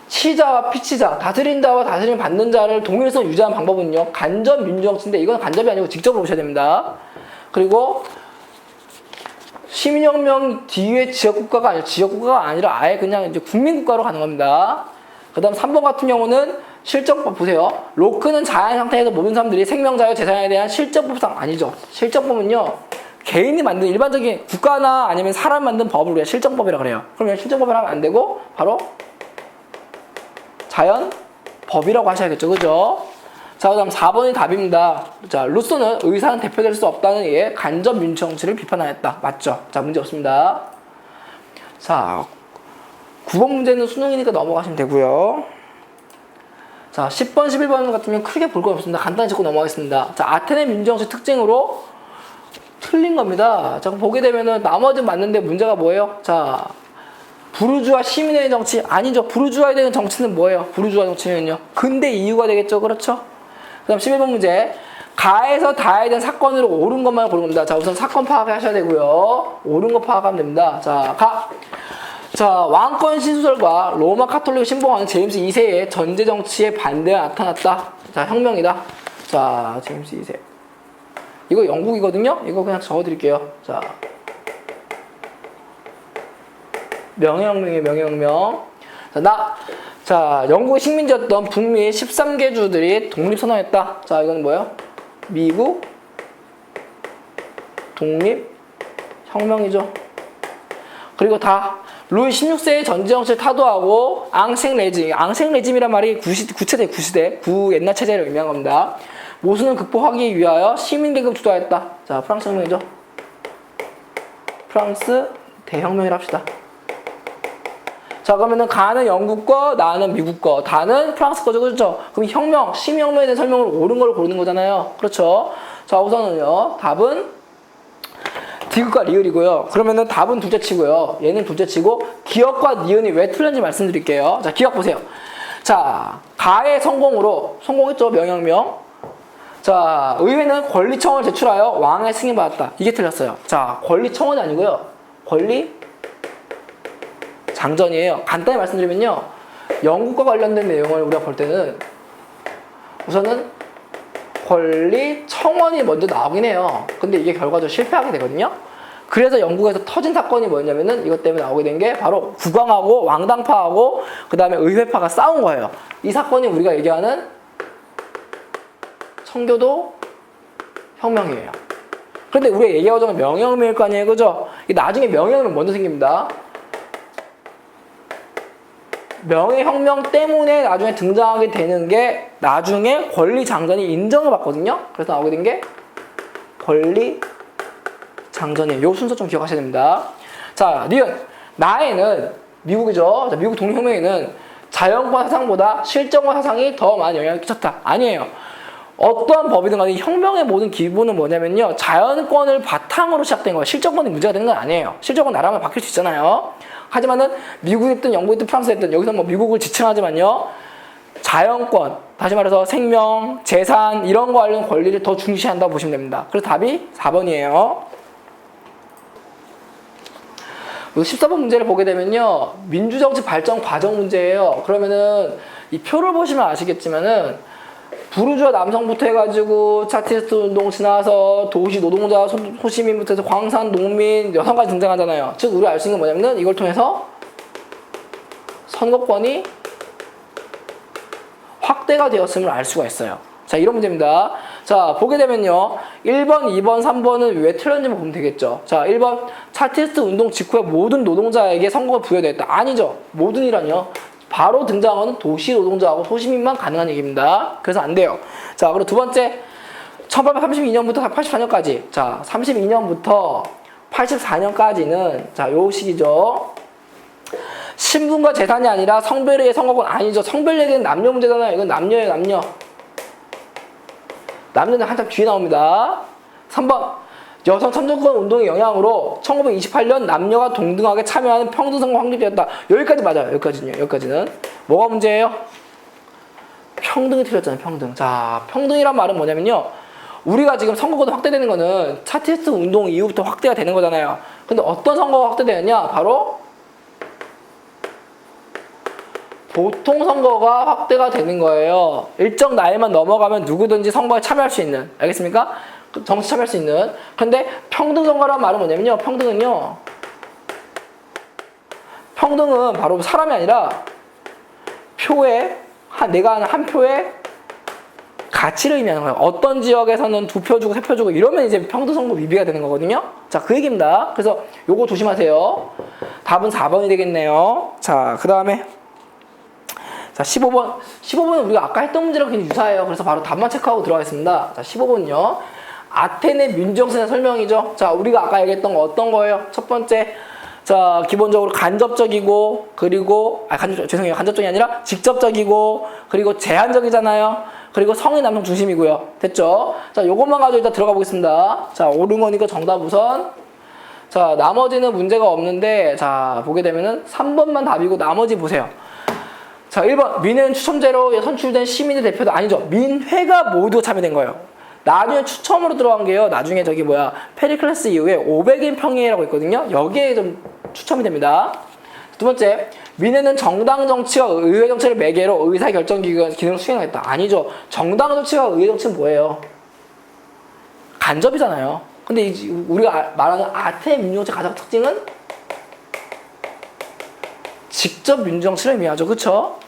치자와 피치자, 다스린 자와 다스림 받는 자를 동일성 유지하는 방법은요. 간접 민주정치인데 이건 간접이 아니고 직접으로 보셔야 됩니다. 그리고 시민혁명 뒤에 지역국가가 아니라 아예 그냥 이제 국민국가로 가는 겁니다. 그 다음 3번 같은 경우는 실정법 보세요. 로크는 자연 상태에서 모든 사람들이 생명, 자유, 재산에 대한 실정법상 아니죠. 실정법은요. 개인이 만든 일반적인 국가나 아니면 사람이 만든 법을 우리가 실정법이라고 그래요. 그러면 실정법을 하면 안 되고 바로 자연법이라고 하셔야겠죠. 그죠? 자, 그 다음 4번이 답입니다. 자, 루소는 의사는 대표될 수 없다는 이에 간접 민주정치를 비판하였다. 맞죠? 자, 문제 없습니다. 자, 9번 문제는 수능이니까 넘어가시면 되고요. 자, 10번, 11번 같으면 크게 볼 건 없습니다. 간단히 짚고 넘어가겠습니다. 자, 아테네 민주정치 특징으로 틀린 겁니다. 자, 보게 되면은 나머지는 맞는데 문제가 뭐예요? 자, 부르주아 시민의 정치 아니죠. 부르주아에 대한 정치는 뭐예요? 부르주아 정치는요. 근대 이유가 되겠죠. 그렇죠? 그 다음 11번 문제. 가에서 다에 대한 사건으로 옳은 것만 고르는 겁니다. 자, 우선 사건 파악하셔야 되고요. 옳은 거 파악하면 됩니다. 자, 가. 자, 왕권 신수설과 로마 카톨릭을 신봉하는 제임스 2세의 전제 정치에 반대가 나타났다. 자, 혁명이다. 자, 제임스 2세. 이거 영국이거든요? 이거 그냥 적어드릴게요. 자. 명예혁명이에요, 명예혁명. 자, 영국의 식민지였던 북미 13개 주들이 독립선언했다. 자, 이건 뭐예요? 미국 독립혁명이죠. 그리고 루이 16세의 전제정치를 타도하고 앙생레짐이란 말이 구시대, 옛날 체제를 의미한 겁니다. 모순을 극복하기 위하여 시민계급 주도하였다. 자, 프랑스 혁명이죠. 프랑스 대혁명이라 합시다. 자, 그러면은 가는 영국 거, 나는 미국 거, 다는 프랑스 거죠. 그렇죠? 그럼 시민혁명에 대한 설명을 옳은 걸 고르는 거잖아요. 그렇죠? 자, 우선은요, 답은 디귿과 리을이고요. 그러면은 답은 둘째 치고요. 얘는 둘째 치고, 기역과 니은이 왜 틀렸는지 말씀드릴게요. 자, 기역 보세요. 자, 가의 성공했죠? 명예혁명. 자, 의회는 권리청을 제출하여 왕의 승인받았다. 이게 틀렸어요. 자, 권리청은 아니고요. 장전이에요. 간단히 말씀드리면요. 영국과 관련된 내용을 우리가 볼 때는 우선은 권리청원이 먼저 나오긴 해요. 근데 이게 결과적으로 실패하게 되거든요. 그래서 영국에서 터진 사건이 뭐였냐면은 이것 때문에 나오게 된 게 바로 국왕하고 왕당파하고 그 다음에 의회파가 싸운 거예요. 이 사건이 우리가 얘기하는 청교도 혁명이에요. 그런데 우리가 얘기하고 있는 명예혁명일 거 아니에요. 그죠? 나중에 명예혁명 먼저 생깁니다. 명예혁명 때문에 나중에 등장하게 되는 게 나중에 권리장전이 인정을 받거든요. 그래서 나오게 된 게 권리장전이에요. 요 순서 좀 기억하셔야 됩니다. 자, 니은. 나에는 미국이죠. 자, 미국 독립혁명에는 자연권 사상보다 실정권 사상이 더 많은 영향을 끼쳤다. 아니에요. 어떠한 법이든 간에 혁명의 모든 기본은 뭐냐면요. 자연권을 바탕으로 시작된 거예요. 실정권이 문제가 되는 건 아니에요. 실정권 나라면 바뀔 수 있잖아요. 하지만은 미국이든 영국이든 프랑스이든 여기서 뭐 미국을 지칭하지만요. 자연권, 다시 말해서 생명, 재산 이런 거 관련 권리를 더 중시한다고 보시면 됩니다. 그래서 답이 4번이에요. 14번 문제를 보게 되면요. 민주정치 발전 과정 문제예요. 그러면은 이 표를 보시면 아시겠지만은 부르주아 남성부터 해가지고 차티스트 운동 지나서 도시 노동자, 소시민부터 해서 광산, 농민, 여성까지 등장하잖아요. 즉 우리가 알 수 있는 건 뭐냐면은 이걸 통해서 선거권이 확대가 되었음을 알 수가 있어요. 자, 이런 문제입니다. 자, 보게 되면요. 1번, 2번, 3번은 왜 틀렸는지 보면 되겠죠. 자, 1번 차티스트 운동 직후에 모든 노동자에게 선거가 부여되었다. 아니죠. 모든이라뇨. 바로 등장하는 도시 노동자하고 소시민만 가능한 얘기입니다. 그래서 안 돼요. 자, 그리고 두 번째, 1832년부터 84년까지. 자, 32년부터 84년까지는, 자, 요 시기죠. 신분과 재산이 아니라 성별에 의해 선거권 아니죠. 성별 얘기는 남녀 문제잖아요. 이건 남녀예요, 남녀. 남녀는 한참 뒤에 나옵니다. 3번. 여성 참정권 운동의 영향으로 1928년 남녀가 동등하게 참여하는 평등선거 확립되었다. 여기까지 맞아요. 여기까지는. 뭐가 문제예요? 평등이 틀렸잖아요. 평등. 자, 평등이란 말은 뭐냐면요. 우리가 지금 선거권이 확대되는 거는 차티스트 운동 이후부터 확대가 되는 거잖아요. 근데 어떤 선거가 확대되느냐? 바로 보통 선거가 확대가 되는 거예요. 일정 나이만 넘어가면 누구든지 선거에 참여할 수 있는. 알겠습니까? 정치 참여할 수 있는. 근데 평등 선거라는 말은 뭐냐면요. 평등은 바로 사람이 아니라 내가 하는 한 표의 가치를 의미하는 거예요. 어떤 지역에서는 2표 주고 3표 주고 이러면 이제 평등 선거 위배가 되는 거거든요. 자, 그 얘기입니다. 그래서 요거 조심하세요. 답은 4번이 되겠네요. 자, 그 다음에 자, 15번은 우리가 아까 했던 문제랑 굉장히 유사해요. 그래서 바로 답만 체크하고 들어가겠습니다. 자, 15번은요. 아테네 민정선의 설명이죠. 자, 우리가 아까 얘기했던 거 어떤 거예요? 첫 번째, 자, 기본적으로 간접적이고, 그리고, 간접적이 아니라 직접적이고, 그리고 제한적이잖아요. 그리고 성인 남성 중심이고요. 됐죠? 자, 요것만 가지고 일단 들어가 보겠습니다. 자, 옳은 거니까 정답 우선 자, 나머지는 문제가 없는데, 자, 보게 되면은 3번만 답이고 나머지 보세요. 자, 1번. 민회는 추첨제로 선출된 시민의 대표도 아니죠. 민회가 모두 참여된 거예요. 나중에 추첨으로 들어간 게요. 나중에 저기 뭐야, 페리클레스 이후에 500인 평의회라고 있거든요. 여기에 좀 추첨이 됩니다. 두 번째. 민회는 정당 정치와 의회 정치를 매개로 의사 결정 기능을 수행하겠다. 아니죠. 정당 정치와 의회 정치는 뭐예요? 간접이잖아요. 근데 우리가 말하는 아태 민주정치의 가장 특징은 직접 민주정치를 의미하죠. 그쵸?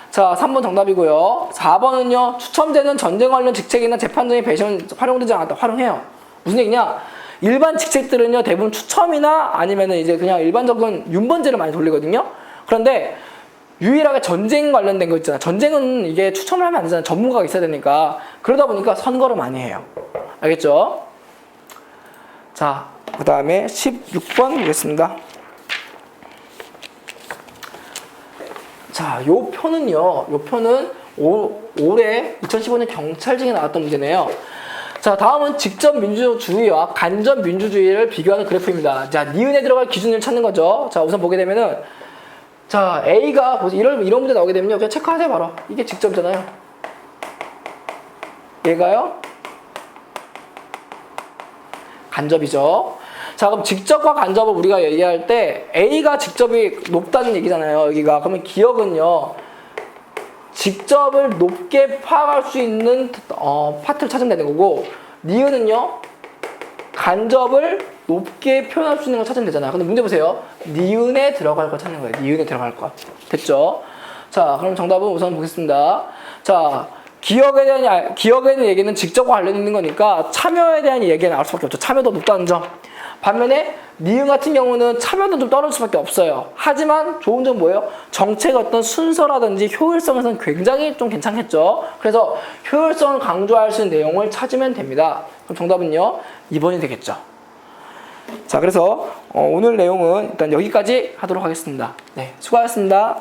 자, 3번 정답이고요. 4번은요. 추첨제는 전쟁 관련 직책이나 재판정의 배신 활용되지 않았다. 활용해요. 무슨 얘기냐? 일반 직책들은요. 대부분 추첨이나 아니면은 이제 그냥 일반적인 윤번제를 많이 돌리거든요. 그런데 유일하게 전쟁 관련된 거 있잖아. 전쟁은 이게 추첨을 하면 안 되잖아. 전문가가 있어야 되니까. 그러다 보니까 선거를 많이 해요. 알겠죠? 자, 그 다음에 16번 보겠습니다. 자, 요 표는 올해 2015년 경찰직에 나왔던 문제네요. 자, 다음은 직접 민주주의와 간접 민주주의를 비교하는 그래프입니다. 자, 니은에 들어갈 기준을 찾는 거죠. 자, 우선 보게 되면은, 자, A가, 이런 문제 나오게 되면요. 그냥 체크하세요, 바로. 이게 직접이잖아요. 얘가요? 간접이죠. 자, 그럼 직접과 간접을 우리가 얘기할 때 A가 직접이 높다는 얘기잖아요. 여기가. 그러면 기억은요. 직접을 높게 파악할 수 있는 파트를 찾으면 되는 거고, 니은은요. 간접을 높게 표현할 수 있는 걸 찾으면 되잖아요. 근데 문제 보세요. 니은에 들어갈 걸 찾는 거예요. 니은에 들어갈 거. 됐죠? 자, 그럼 정답은 우선 보겠습니다. 자, 기억에 대한 얘기는 직접과 관련 있는 거니까 참여에 대한 얘기가 나올 수밖에 없죠. 참여도 높다는 점. 반면에 니은 같은 경우는 참여도 좀 떨어질 수밖에 없어요. 하지만 좋은 점 뭐예요? 정책의 어떤 순서라든지 효율성에서는 굉장히 좀 괜찮겠죠. 그래서 효율성을 강조할 수 있는 내용을 찾으면 됩니다. 그럼 정답은요 2번이 되겠죠. 자, 그래서 오늘 내용은 일단 여기까지 하도록 하겠습니다. 네, 수고하셨습니다.